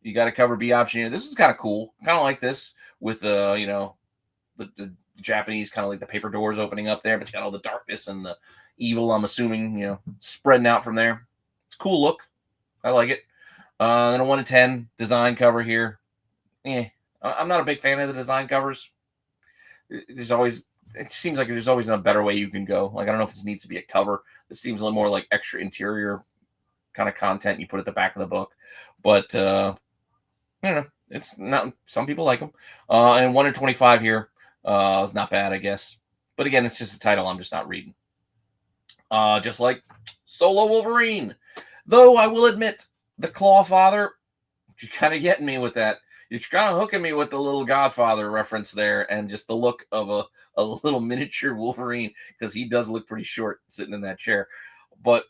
You got a cover B option here. This is kind of cool. Kind of like this with, the Japanese, kind of like the paper doors opening up there. But you got all the darkness and the evil, I'm assuming, spreading out from there. It's a cool look. I like it. Then a 1 in 10 design cover here. I'm not a big fan of the design covers. It seems like there's always a better way you can go. Like, I don't know if this needs to be a cover. This seems a little more like extra interior kind of content you put at the back of the book. But, I don't know. It's not, some people like them. And 1 in 25 here. It's not bad, I guess. But again, it's just a title I'm just not reading. Just like Solo Wolverine. Though I will admit, the Clawfather, you're kind of getting me with that. You're kind of hooking me with the little Godfather reference there and just the look of a little miniature Wolverine, because he does look pretty short sitting in that chair. But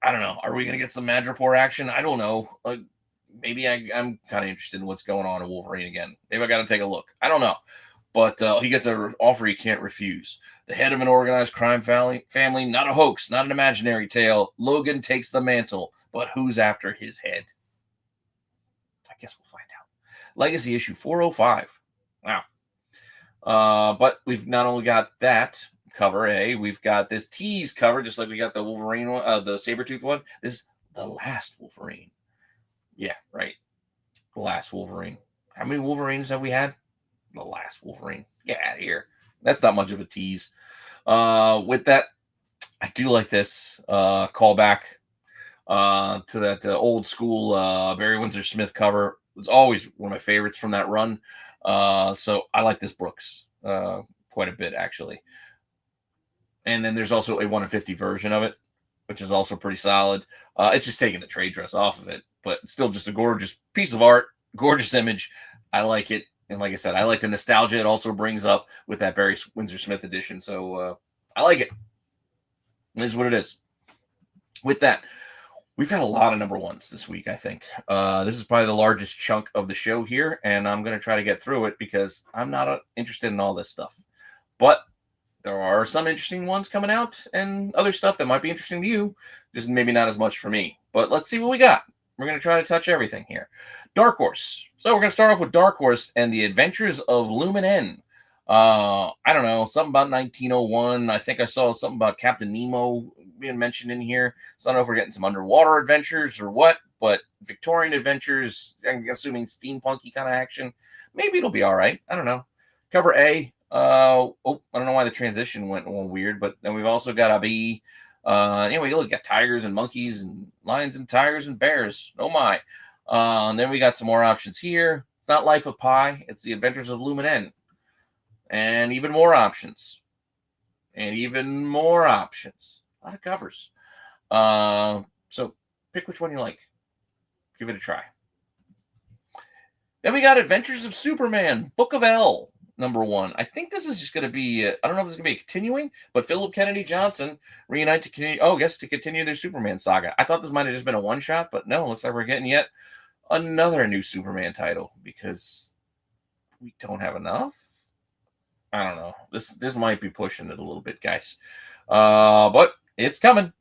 I don't know. Are we going to get some Madripoor action? I don't know. Maybe I'm kind of interested in what's going on in Wolverine again. Maybe I got to take a look. I don't know. But he gets an offer he can't refuse. The head of an organized crime family, not a hoax, not an imaginary tale. Logan takes the mantle, but who's after his head? I guess we'll find out. Legacy issue 405. Wow. But we've not only got that cover A, we've got this tease cover, just like we got the Wolverine one, the Sabretooth one. This is the last Wolverine. Yeah, right. The last Wolverine. How many Wolverines have we had? The last Wolverine. Get out of here. That's not much of a tease. With that, I do like this callback to that old school Barry Windsor Smith cover. It's always one of my favorites from that run. So I like this Brooks quite a bit, actually. And then there's also a 1 in 50 version of it, which is also pretty solid. It's just taking the trade dress off of it, but it's still just a gorgeous piece of art, gorgeous image. I like it. And like I said, I like the nostalgia it also brings up with that Barry Windsor Smith edition. So I like it. It is what it is. With that, we've got a lot of number ones this week, I think. This is probably the largest chunk of the show here, and I'm going to try to get through it because I'm not interested in all this stuff. But there are some interesting ones coming out and other stuff that might be interesting to you, just maybe not as much for me. But let's see what we got. We're going to try to touch everything here. Dark Horse. So we're going to start off with Dark Horse and the Adventures of Lumen N. I don't know, something about 1901. I think I saw something about Captain Nemo being mentioned in here. So I don't know if we're getting some underwater adventures or what, but Victorian adventures, I'm assuming steampunky kind of action. Maybe it'll be all right. I don't know. Cover A. I don't know why the transition went weird, but then we've also got a B. Anyway, look, got tigers and monkeys and lions and tigers and bears. Oh my. And then we got some more options here. It's not Life of Pi. It's the Adventures of Lumen N. And even more options. And even more options. A lot of covers. So pick which one you like. Give it a try. Then we got Adventures of Superman, Book of L, #1. I think this is just going to be, I don't know if it's going to be a continuing, but Philip Kennedy Johnson reunite to continue their Superman saga. I thought this might have just been a one-shot, but no, it looks like we're getting yet another new Superman title because we don't have enough. I don't know. This might be pushing it a little bit, guys. But it's coming.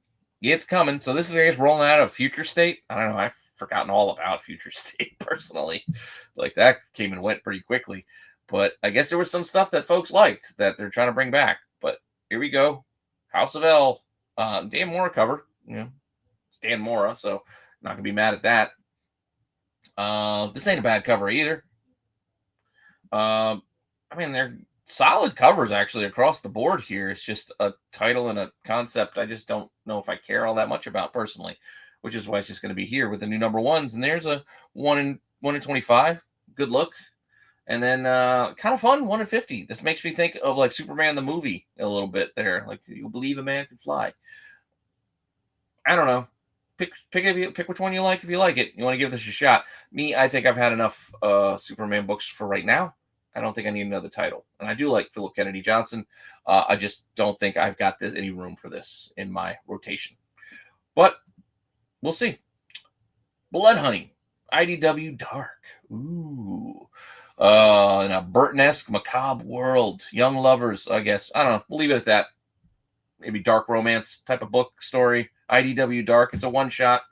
It's coming. So this is, I guess, rolling out of Future State. I don't know. I've forgotten all about Future State personally. Like that came and went pretty quickly. But I guess there was some stuff that folks liked that they're trying to bring back. But here we go. House of L. Dan Mora cover. You know, it's Dan Mora, so not gonna be mad at that. This ain't a bad cover either. I mean, they're solid covers actually across the board here. It's just a title and a concept I just don't know if I care all that much about personally, which is why it's just going to be here with the new #1s. And there's a 1 in 25. Good look. And then kind of fun, 1 in 50. This makes me think of like Superman the movie a little bit there. Like, you believe a man can fly. I don't know. Pick which one you like if you like it. You want to give this a shot. Me, I think I've had enough Superman books for right now. I don't think I need another title. And I do like Philip Kennedy Johnson. I just don't think I've got any room for this in my rotation. But we'll see. Blood Honey. IDW Dark. Ooh. In a Burton-esque macabre world. Young lovers, I guess. I don't know. We'll leave it at that. Maybe dark romance type of book story. IDW Dark. It's a one-shot.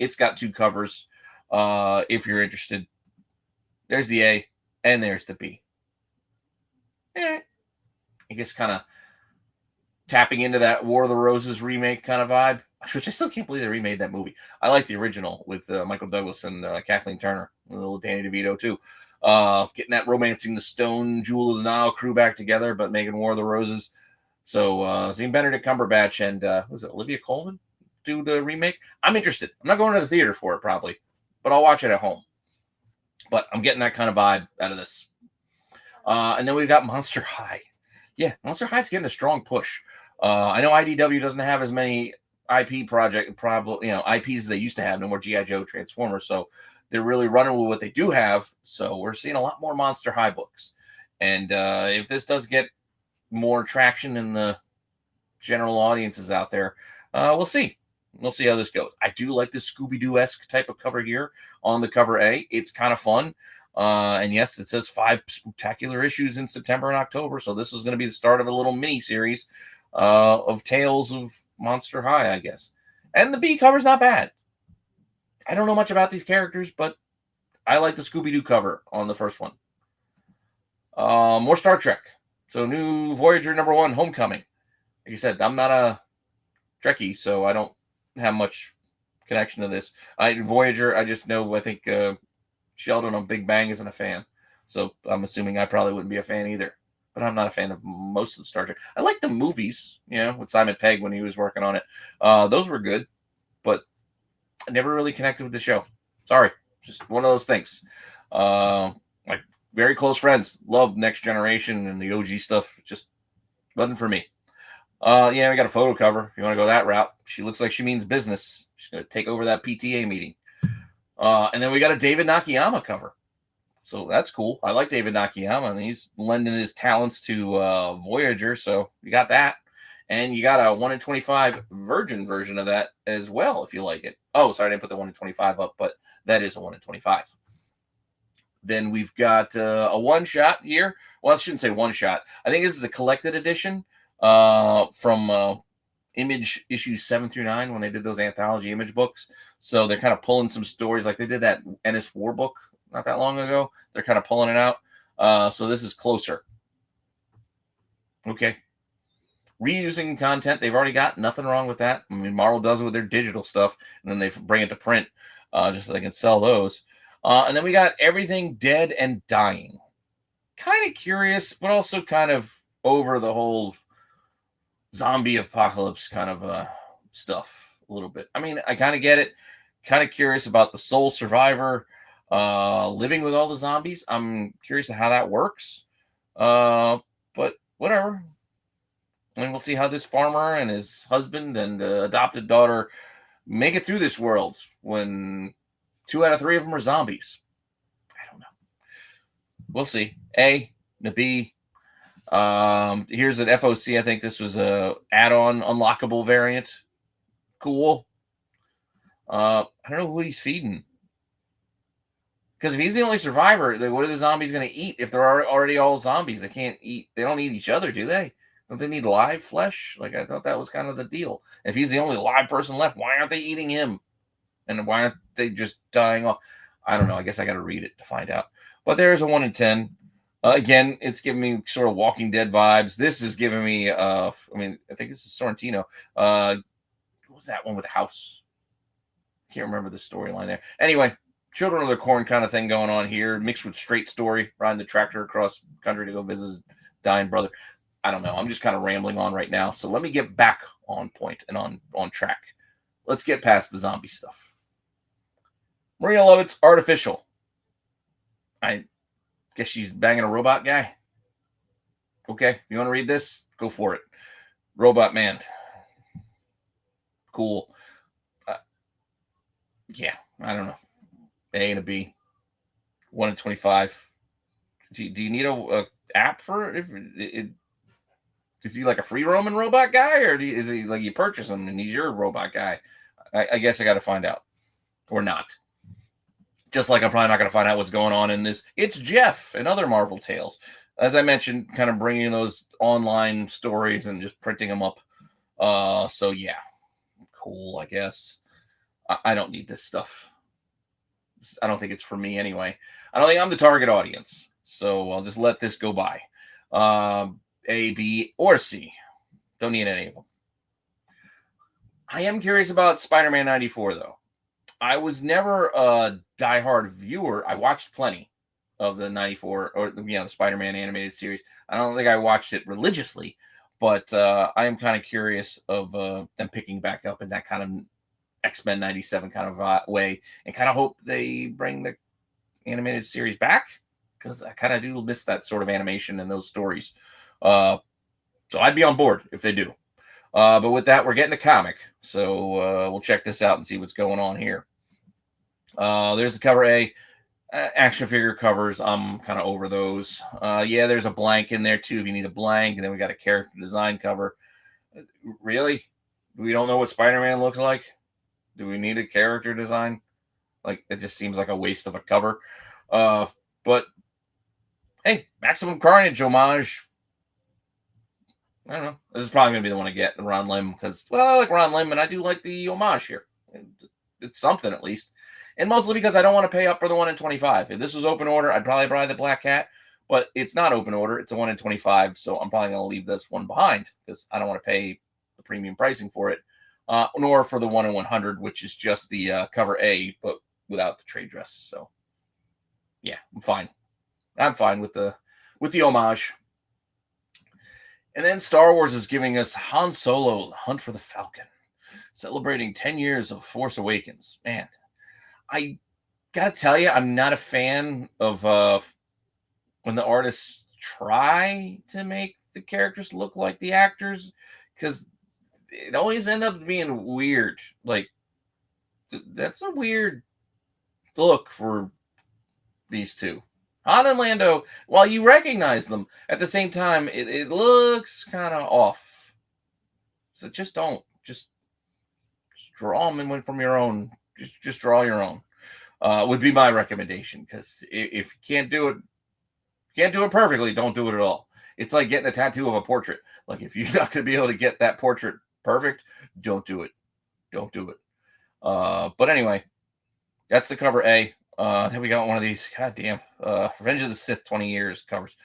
It's got 2 covers. If you're interested. There's the A. And there's the B. I guess kind of tapping into that War of the Roses remake kind of vibe, which I still can't believe they remade that movie. I like the original with Michael Douglas and Kathleen Turner, and a little Danny DeVito too. Getting that Romancing the Stone, Jewel of the Nile crew back together, but making War of the Roses. So seeing Benedict Cumberbatch and was it Olivia Colman do the remake? I'm interested. I'm not going to the theater for it probably, but I'll watch it at home. But I'm getting that kind of vibe out of this. And then we've got Monster High. Yeah, Monster High's getting a strong push. I know IDW doesn't have as many IP IPs as they used to have. No more G.I. Joe, Transformers. So they're really running with what they do have. So we're seeing a lot more Monster High books. And if this does get more traction in the general audiences out there, we'll see. We'll see how this goes. I do like the Scooby-Doo-esque type of cover here on the cover A. It's kind of fun. And yes, it says 5 spectacular issues in September and October. So this is going to be the start of a little mini series of Tales of Monster High, I guess. And the B cover's not bad. I don't know much about these characters, but I like the Scooby-Doo cover on the first one. More Star Trek. So new Voyager #1, Homecoming. Like I said, I'm not a Trekkie, so I don't have much connection to this. Voyager, I just know, I think Sheldon on Big Bang isn't a fan. So I'm assuming I probably wouldn't be a fan either. But I'm not a fan of most of the Star Trek. I like the movies, with Simon Pegg when he was working on it. Those were good, but I never really connected with the show. Sorry. Just one of those things. Like very close friends. Loved Next Generation and the OG stuff. Just wasn't for me. Yeah, we got a photo cover. If you want to go that route, she looks like she means business. She's going to take over that PTA meeting. And then we got a David Nakayama cover. So that's cool. I like David Nakayama, and he's lending his talents to Voyager. So you got that. And you got a 1 in 25 virgin version of that as well, if you like it. Oh, sorry, I didn't put the 1 in 25 up, but that is a 1 in 25. Then we've got a one-shot here. Well, I shouldn't say one-shot. I think this is a collected edition from Image issues 7 through 9 when they did those anthology Image books. So they're kind of pulling some stories like they did that Ennis War book not that long ago. They're kind of pulling it out. So this is closer. Okay. Reusing content they've already got. Nothing wrong with that. I mean, Marvel does it with their digital stuff, and then they bring it to print just so they can sell those. And then we got Everything Dead and Dying. Kind of curious, but also kind of over the whole zombie apocalypse kind of stuff a little bit. I mean, I kind of get it. Kind of curious about the sole survivor living with all the zombies. I'm curious how that works. But whatever. And we'll see how this farmer and his husband and adopted daughter make it through this world when 2 out of 3 of them are zombies. I don't know. We'll see. A, the B. Here's an FOC. I think this was a add-on unlockable variant. Cool. I don't know who he's feeding. Because if he's the only survivor, what are the zombies going to eat if they're already all zombies? They can't eat. They don't eat each other, do they? Don't they need live flesh? Like, I thought that was kind of the deal. If he's the only live person left, why aren't they eating him? And why aren't they just dying off? I don't know. I guess I got to read it to find out. But there's a 1 in 10. Again, it's giving me sort of Walking Dead vibes. This is giving me, I think this is Sorrentino. What was that one with House? Can't remember the storyline there. Anyway, Children of the Corn kind of thing going on here, mixed with straight story, riding the tractor across country to go visit his dying brother. I don't know. I'm just kind of rambling on right now. So let me get back on point and on track. Let's get past the zombie stuff. Maria Lovett's Artificial. I guess she's banging a robot guy. Okay, you want to read this? Go for it. Robot Man. Cool. Yeah, I don't know. A and a B. 1 in 25. Do you need a app for it? Is he like a free roaming robot guy, or is he like you purchase him and he's your robot guy? I guess I got to find out, or not. Just like I'm probably not going to find out what's going on in this. It's Jeff and other Marvel tales. As I mentioned, kind of bringing those online stories and just printing them up. So yeah, cool. I guess I don't need this stuff. I don't think it's for me anyway. I don't think I'm the target audience, so I'll just let this go by. A, B, or C. Don't need any of them. I am curious about Spider-Man 94, though. I was never a diehard viewer. I watched plenty of the 94, or the Spider-Man animated series. I don't think I watched it religiously, but I am kind of curious of them picking back up in that kind of X-Men 97 kind of way, and kind of hope they bring the animated series back, because I kind of do miss that sort of animation and those stories. So I'd be on board if they do. But with that, we're getting a comic. So we'll check this out and see what's going on here. There's the cover A. Action figure covers, I'm kind of over those. Yeah, there's a blank in there too if you need a blank. And then we got a character design cover. Really? We don't know what Spider-Man looks like? Do we need a character design? Like, it just seems like a waste of a cover. But, hey, Maximum Carnage homage. I don't know. This is probably going to be the one I get, Ron Lim, because, well, I like Ron Lim, and I do like the homage here. It's something, at least. And mostly because I don't want to pay up for the 1 in 25. If this was open order, I'd probably buy the Black Cat, but it's not open order. It's a 1 in 25, so I'm probably going to leave this one behind because I don't want to pay the premium pricing for it, nor for the 1 in 100, which is just the cover A, but without the trade dress. So, yeah, I'm fine. I'm fine with the homage. And then Star Wars is giving us Han Solo, Hunt for the Falcon, celebrating 10 years of Force Awakens. Man, I got to tell you, I'm not a fan of when the artists try to make the characters look like the actors, because it always ends up being weird. Like, that's a weird look for these two. Han and Lando, while you recognize them, at the same time, it looks kind of off. So just don't. Just draw them and win from your own. Just draw your own. Would be my recommendation, because if you can't do it perfectly, don't do it at all. It's like getting a tattoo of a portrait. Like, if you're not going to be able to get that portrait perfect, don't do it. Don't do it. But anyway, that's the cover A. Then we got one of these. God damn. Revenge of the Sith 20 years covers.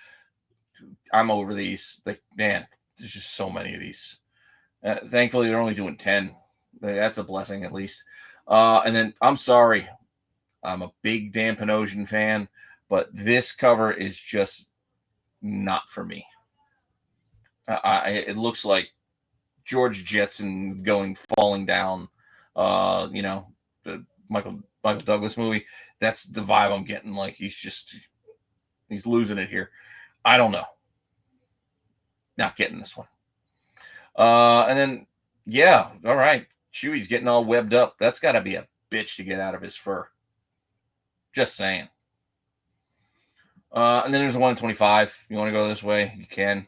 I'm over these. Like, man, there's just so many of these. Thankfully, they're only doing 10. That's a blessing, at least. And then, I'm sorry. I'm a big Dan Panosian fan, but this cover is just not for me. It looks like George Jetson falling down. The Michael Douglas movie. That's the vibe I'm getting. Like, he's losing it here. I don't know. Not getting this one. And then, yeah, all right. Chewie's getting all webbed up. That's got to be a bitch to get out of his fur. Just saying. And then there's a 1 in 25. You want to go this way? You can.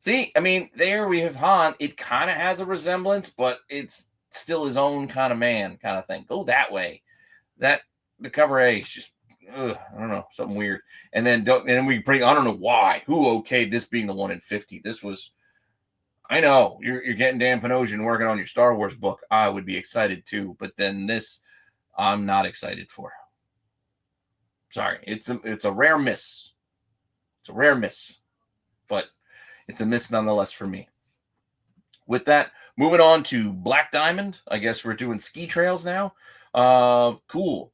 See, I mean, there we have Han. It kind of has a resemblance, but it's still his own kind of man kind of thing. Go that way. The cover A is just, I don't know, something weird. And then we bring, I don't know why, who okayed this being the 1 in 50. This was, I know you're getting Dan Panosian working on your Star Wars book. I would be excited too, but then this, I'm not excited for. Sorry, it's a rare miss. It's a rare miss, but it's a miss nonetheless for me. With that, moving on to Black Diamond. I guess we're doing ski trails now. Cool.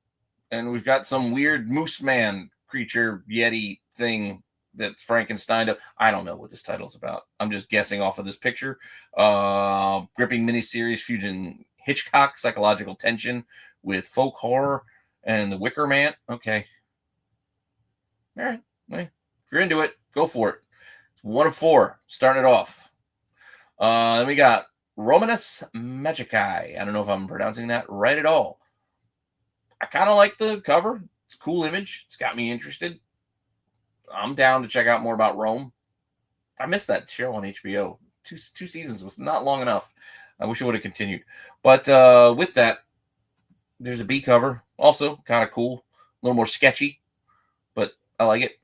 And we've got some weird moose man creature Yeti thing that Frankenstein. I don't know what this title's about. I'm just guessing off of this picture. Gripping miniseries fusing Hitchcock psychological tension with folk horror and the Wicker Man. Okay. All right. If you're into it, go for it. It's 1 of 4. Starting it off. Then we got Romanus Magicae. I don't know if I'm pronouncing that right at all. I kind of like the cover. It's a cool image. It's got me interested. I'm down to check out more about Rome. I missed that show on HBO. Two seasons was not long enough. I wish it would have continued. But with that, there's a B cover. Also kind of cool. A little more sketchy, but I like it.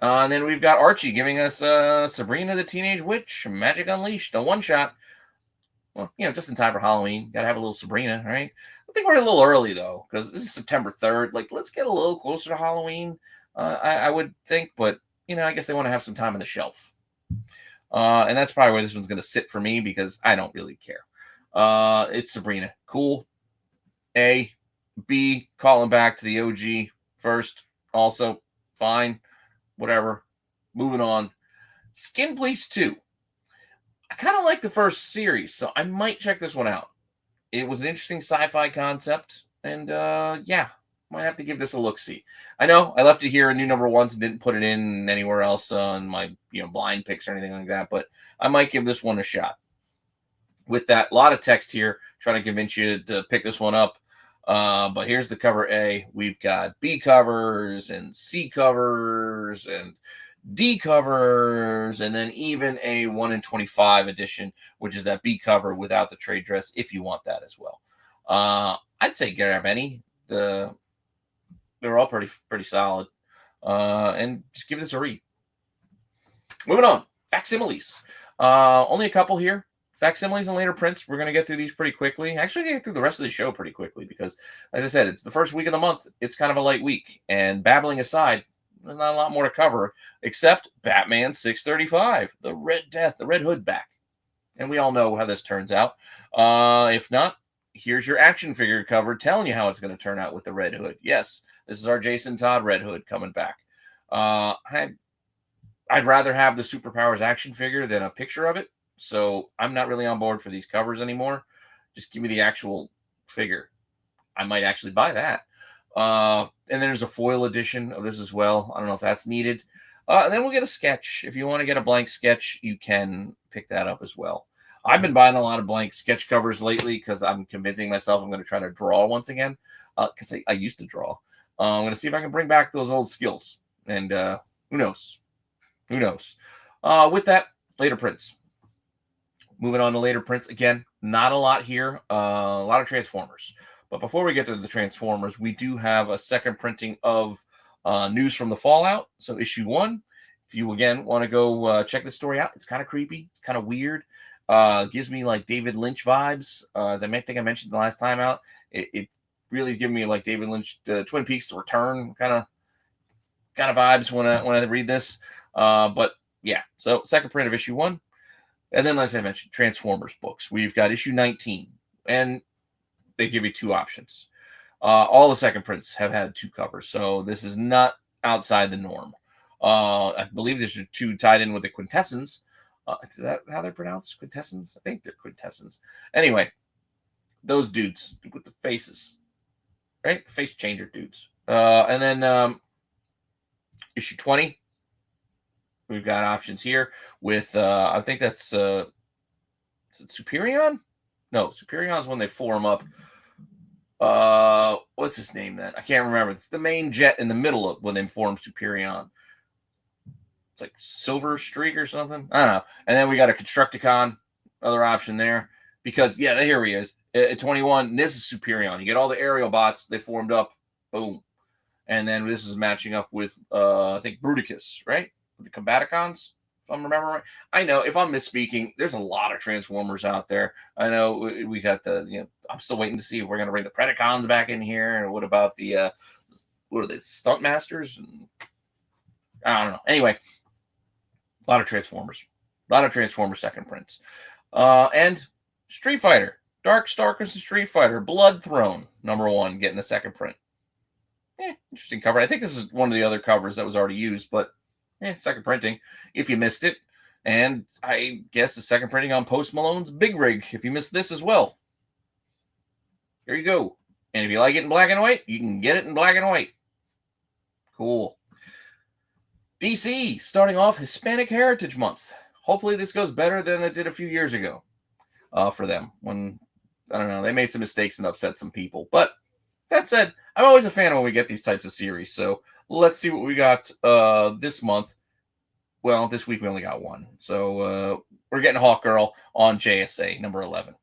And then we've got Archie giving us Sabrina the Teenage Witch, Magic Unleashed, a one-shot. Well, just in time for Halloween. Got to have a little Sabrina, right? I think we're a little early, though, because this is September 3rd. Like, let's get a little closer to Halloween, I would think. But, I guess they want to have some time on the shelf. And that's probably where this one's going to sit for me, because I don't really care. It's Sabrina. Cool. A. B. Calling back to the OG first. Also, fine. Whatever. Moving on. Skin Bleach 2. I kind of like the first series, so I might check this one out. It was an interesting sci-fi concept, and might have to give this a look-see. I know I left it here in new number 1s and didn't put it in anywhere else on my blind picks or anything like that, but I might give this one a shot. With that, a lot of text here trying to convince you to pick this one up. But here's the cover A. We've got B covers and C covers and D covers, and then even a 1 in 25 edition, which is that B cover without the trade dress, if you want that as well. I'd say grab any. They're all pretty solid. And just give this a read. Moving on. Facsimiles. Only a couple here. Facsimiles and later prints. We're going to get through these pretty quickly. Actually, get through the rest of the show pretty quickly because, as I said, it's the first week of the month. It's kind of a light week. And babbling aside, there's not a lot more to cover except Batman 635, the Red Death, the Red Hood back. And we all know how this turns out. If not, here's your action figure cover telling you how it's going to turn out with the Red Hood. Yes, this is our Jason Todd Red Hood coming back. I'd rather have the Superpowers action figure than a picture of it. So I'm not really on board for these covers anymore. Just give me the actual figure. I might actually buy that. And there's a foil edition of this as well. I don't know if that's needed. And then we'll get a sketch. If you want to get a blank sketch, you can pick that up as well. I've been buying a lot of blank sketch covers lately because I'm convincing myself I'm going to try to draw once again, because I used to draw. I'm going to see if I can bring back those old skills. And who knows? Who knows? With that, later prints. Moving on to later prints. Again, not a lot here. A lot of Transformers. But before we get to the Transformers, we do have a second printing of News from the Fallout. So issue 1. If you, again, want to go check this story out, it's kind of creepy. It's kind of weird. Gives me like David Lynch vibes. As I think I mentioned the last time out, it really is giving me like David Lynch, Twin Peaks: The Return kind of vibes when I read this. But yeah, so second print of issue 1. And then, as I mentioned, Transformers books. We've got issue 19, and they give you 2 options. All the second prints have had 2 covers, so this is not outside the norm. I believe there's 2 tied in with the Quintessence. Is that how they're pronounced? Quintessence? I think they're Quintessence. Anyway, those dudes with the faces, right? The face changer dudes. And then issue 20. We've got options here with, I think that's, is it Superion? No, Superion's when they form up. What's his name then? I can't remember. It's the main jet in the middle of when they form Superion. It's like Silver Streak or something. I don't know. And then we got a Constructicon, other option there. Because, yeah, here he is. At 21, this is Superion. You get all the aerial bots. They formed up. Boom. And then this is matching up with, I think, Bruticus, right? The Combaticons, if I'm remembering right. I know if I'm misspeaking, there's a lot of Transformers out there. I know we got I'm still waiting to see if we're going to bring the Predacons back in here. And what about the, what are they, Stunt Masters? And I don't know. Anyway, a lot of Transformers. A lot of Transformers second prints. And Street Fighter. Dark Stalkers and Street Fighter. Blood Throne, #1, getting a second print. Interesting cover. I think this is one of the other covers that was already used, but second printing if you missed it. And I guess the second printing on Post Malone's Big Rig if you missed this as well. There you go. And if you like it in black and white, you can get it in black and white. Cool. DC starting off Hispanic Heritage Month. Hopefully this goes better than it did a few years ago for them when, I don't know, they made some mistakes and upset some people. But that said, I'm always a fan when we get these types of series. So let's see what we got this month. Well, this week we only got 1. So we're getting Hawkgirl on JSA, #11.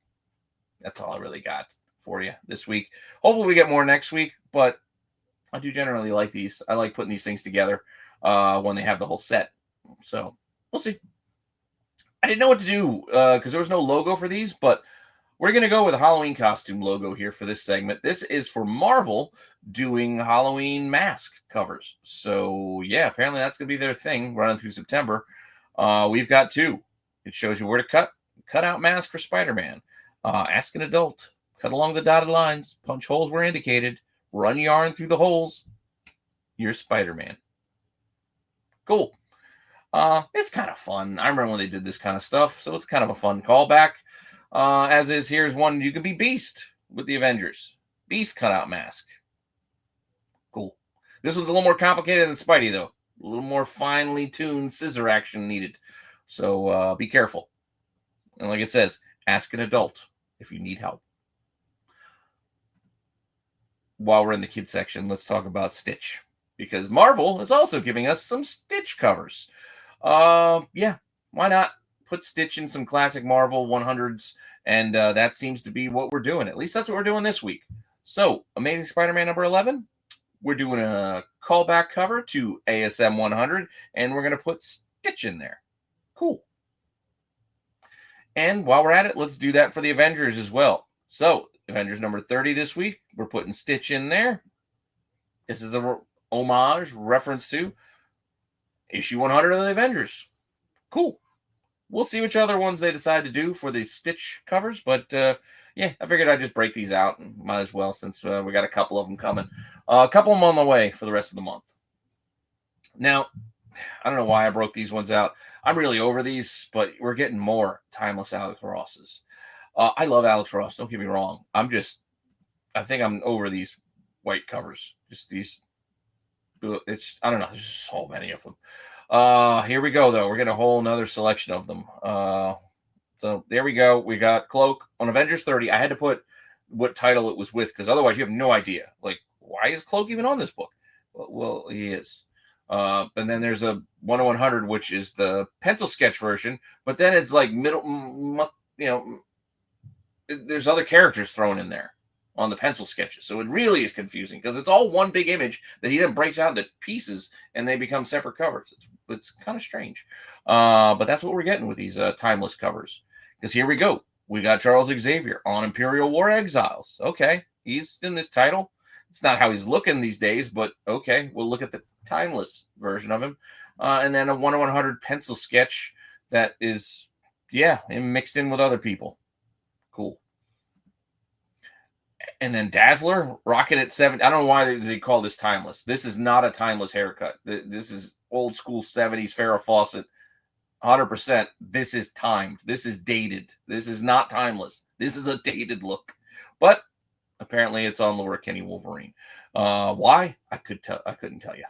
That's all I really got for you this week. Hopefully we get more next week, but I do generally like these. I like putting these things together when they have the whole set. So we'll see. I didn't know what to do because there was no logo for these, but we're going to go with a Halloween costume logo here for this segment. This is for Marvel doing Halloween mask covers. So, yeah, apparently that's going to be their thing running through September. We've got 2. It shows you where to cut out mask for Spider-Man. Ask an adult. Cut along the dotted lines. Punch holes where indicated. Run yarn through the holes. You're Spider-Man. Cool. It's kind of fun. I remember when they did this kind of stuff, so it's kind of a fun callback. As is, here's one. You can be Beast with the Avengers. Beast cutout mask. Cool. This one's a little more complicated than Spidey, though. A little more finely tuned scissor action needed. So be careful. And like it says, ask an adult if you need help. While we're in the kids section, let's talk about Stitch. Because Marvel is also giving us some Stitch covers. Yeah, why not? Put Stitch in some classic Marvel 100s, and that seems to be what we're doing. At least that's what we're doing this week. So, Amazing Spider-Man #11, we're doing a callback cover to ASM 100, and we're going to put Stitch in there. Cool. And while we're at it, let's do that for the Avengers as well. So, Avengers #30 this week, we're putting Stitch in there. This is a homage, reference to issue 100 of the Avengers. Cool. We'll see which other ones they decide to do for these Stitch covers. But, yeah, I figured I'd just break these out. And might as well since we got a couple of them coming. A couple of them on the way for the rest of the month. Now, I don't know why I broke these ones out. I'm really over these, but we're getting more timeless Alex Rosses. I love Alex Ross. Don't get me wrong. I think I'm over these white covers. Just these. I don't know. There's so many of them. Here we go, though. We're getting a whole nother selection of them. So there we go. We got Cloak on Avengers 30. I had to put what title it was with because otherwise you have no idea. Like, why is Cloak even on this book? Well, he is. And then there's a 1/100, which is the pencil sketch version, but then it's like there's other characters thrown in there on the pencil sketches. So it really is confusing because it's all one big image that he then breaks out into pieces and they become separate covers. It's kind of strange. But that's what we're getting with these timeless covers. Because here we go. We got Charles Xavier on Imperial War Exiles. Okay, he's in this title. It's not how he's looking these days, but okay, we'll look at the timeless version of him. And then a 1/100 pencil sketch that is, mixed in with other people. Cool. And then Dazzler, Rocket at 7. I don't know why they call this timeless. This is not a timeless haircut. This is old school 70s Farrah Fawcett. 100%. This is timed. This is dated. This is not timeless. This is a dated look. But apparently it's on Laura Kinney Wolverine. Why? I couldn't tell you.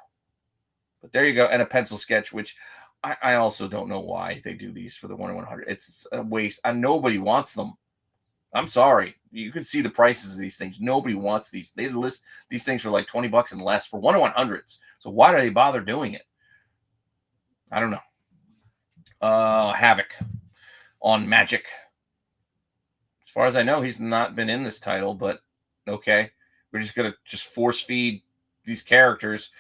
But there you go. And a pencil sketch, which I also don't know why they do these for the 1/100. It's a waste. Nobody wants them. I'm sorry. You can see the prices of these things. Nobody wants these. They list these things for like $20 and less for 1/100s. So why do they bother doing it? I don't know. Havoc on Magic. As far as I know, he's not been in this title, but okay. We're just going to force feed these characters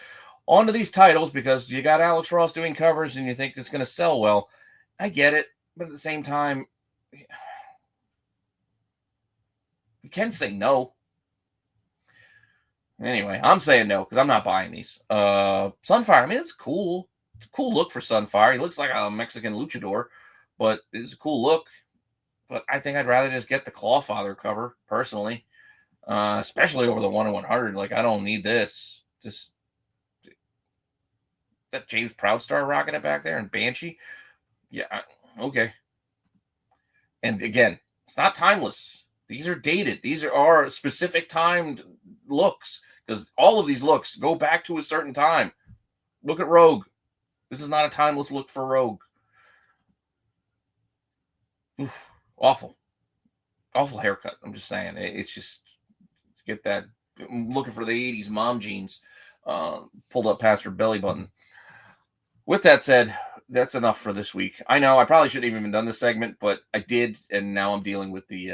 onto these titles because you got Alex Ross doing covers and you think it's going to sell well. I get it. But at the same time, you can say no. Anyway, I'm saying no because I'm not buying these. Sunfire, I mean, it's cool. It's a cool look for Sunfire. He looks like a Mexican luchador, but it's a cool look. But I think I'd rather just get the Clawfather cover, personally. Especially over the 1/100. Like, I don't need this. Just that James Proudstar rocking it back there and Banshee. Yeah, okay. And again, it's not timeless. These are dated. These are specific timed looks because all of these looks go back to a certain time. Look at Rogue. This is not a timeless look for Rogue. Oof, awful. Awful haircut. I'm just saying. It's just get that. I'm looking for the 80s mom jeans pulled up past her belly button. With that said, that's enough for this week. I know I probably shouldn't have even done this segment, but I did, and now I'm dealing with the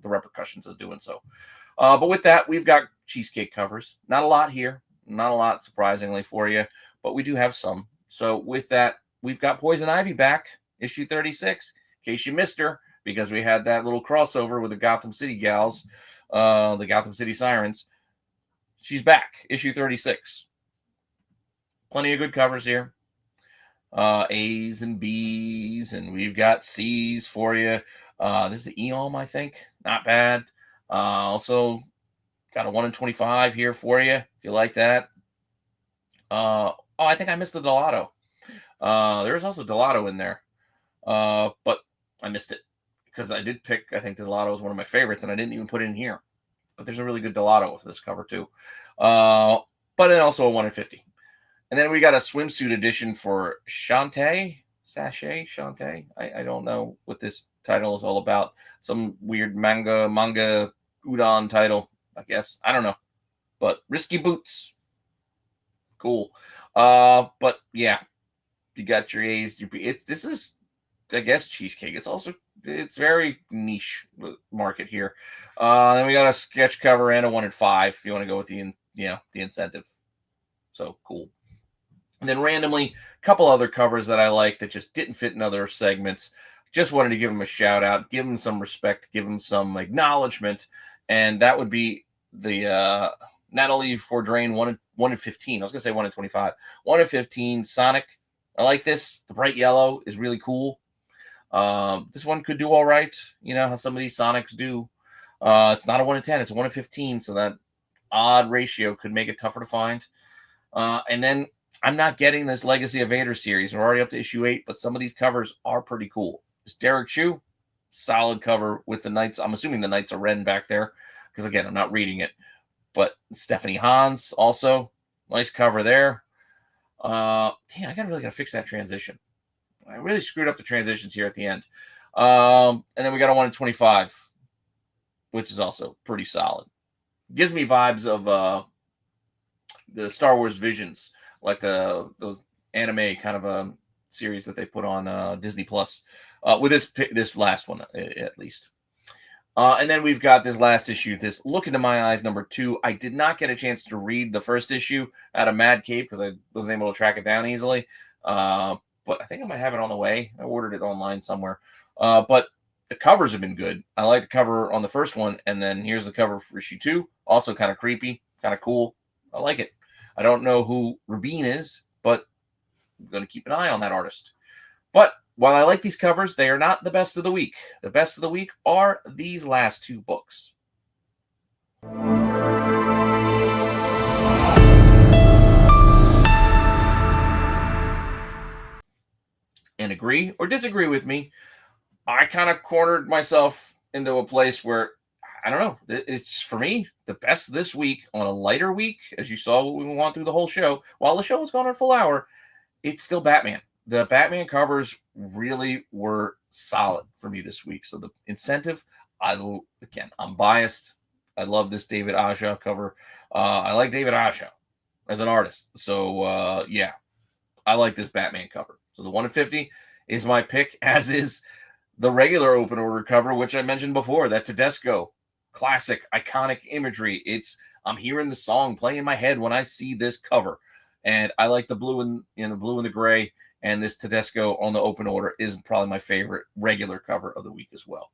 the repercussions of doing so. But with that, we've got cheesecake covers. Not a lot here. Not a lot, surprisingly, for you, but we do have some. So with that, we've got Poison Ivy back, issue 36, in case you missed her, because we had that little crossover with the Gotham City gals, the Gotham City Sirens. She's back, issue 36. Plenty of good covers here. A's and B's, and we've got C's for you. This is Eom, I think. Not bad. Also got a 1/25 here for you, if you like that. I think I missed the Delato. There's also Delato in there. But I missed it because I did pick, I think Delato is one of my favorites, and I didn't even put it in here. But there's a really good Delato for this cover, too. But then also a 1/50. And then we got a swimsuit edition for Shantae. I don't know what this title is all about. Some weird manga udon title, I guess. I don't know. But Risky Boots. Cool. But yeah, you got your A's, your B. This is, I guess, cheesecake. It's very niche market here. Then we got a sketch cover and a 1/5 if you want to go with the incentive. So cool. And then randomly, a couple other covers that I like that just didn't fit in other segments. Just wanted to give them a shout out, give them some respect, give them some acknowledgement. And that would be the Natalie Fordrain 1/15. I was going to say 1/25. 1/15 Sonic. I like this. The bright yellow is really cool. This one could do all right. You know how some of these Sonics do. It's not a 1/10. It's a 1/15. So that odd ratio could make it tougher to find. And then I'm not getting this Legacy of Vader series. We're already up to issue 8, but some of these covers are pretty cool. It's Derek Chu, solid cover with the Knights. I'm assuming the Knights of Ren back there, because again, I'm not reading it. But Stephanie Hans also, nice cover there. I really gotta fix that transition. I really screwed up the transitions here at the end. And then we got a 1 in 25, which is also pretty solid. Gives me vibes of the Star Wars Visions, like the anime kind of a series that they put on Disney Plus. With this last one at least. And then we've got this last issue, this Look Into My Eyes #2. I did not get a chance to read the first issue out of Mad Cape because I wasn't able to track it down easily. But I think I might have it on the way. I ordered it online somewhere. But the covers have been good. I like the cover on the first one, and then here's the cover for issue 2. Also kind of creepy, kind of cool. I like it. I don't know who Rabin is, but I'm going to keep an eye on that artist. But while I like these covers, they are not the best of the week. The best of the week are these last 2 books. And agree or disagree with me, I kind of cornered myself into a place where, I don't know, it's for me, the best this week on a lighter week, as you saw what we went through the whole show. While the show was gone a full hour, it's still Batman. The Batman covers really were solid for me this week. So the incentive, I'm biased. I love this David Aja cover. I like David Aja as an artist. So, yeah, I like this Batman cover. So the 1 in 50 is my pick, as is the regular open order cover, which I mentioned before, that Tedesco classic, iconic imagery. I'm hearing the song play in my head when I see this cover. And I like the blue and the gray. And this Tedesco on the open order is probably my favorite regular cover of the week as well.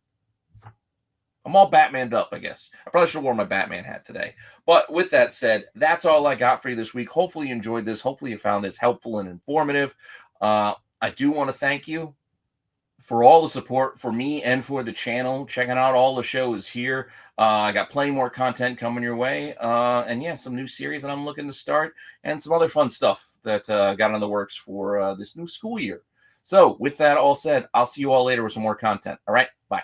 I'm all Batmaned up, I guess. I probably should have worn my Batman hat today. But with that said, that's all I got for you this week. Hopefully you enjoyed this. Hopefully you found this helpful and informative. I do want to thank you for all the support for me and for the channel, checking out all the shows here. I got plenty more content coming your way. And yeah, some new series that I'm looking to start and some other fun stuff that got on the works for this new school year. So with that all said, I'll see you all later with some more content. All right, bye.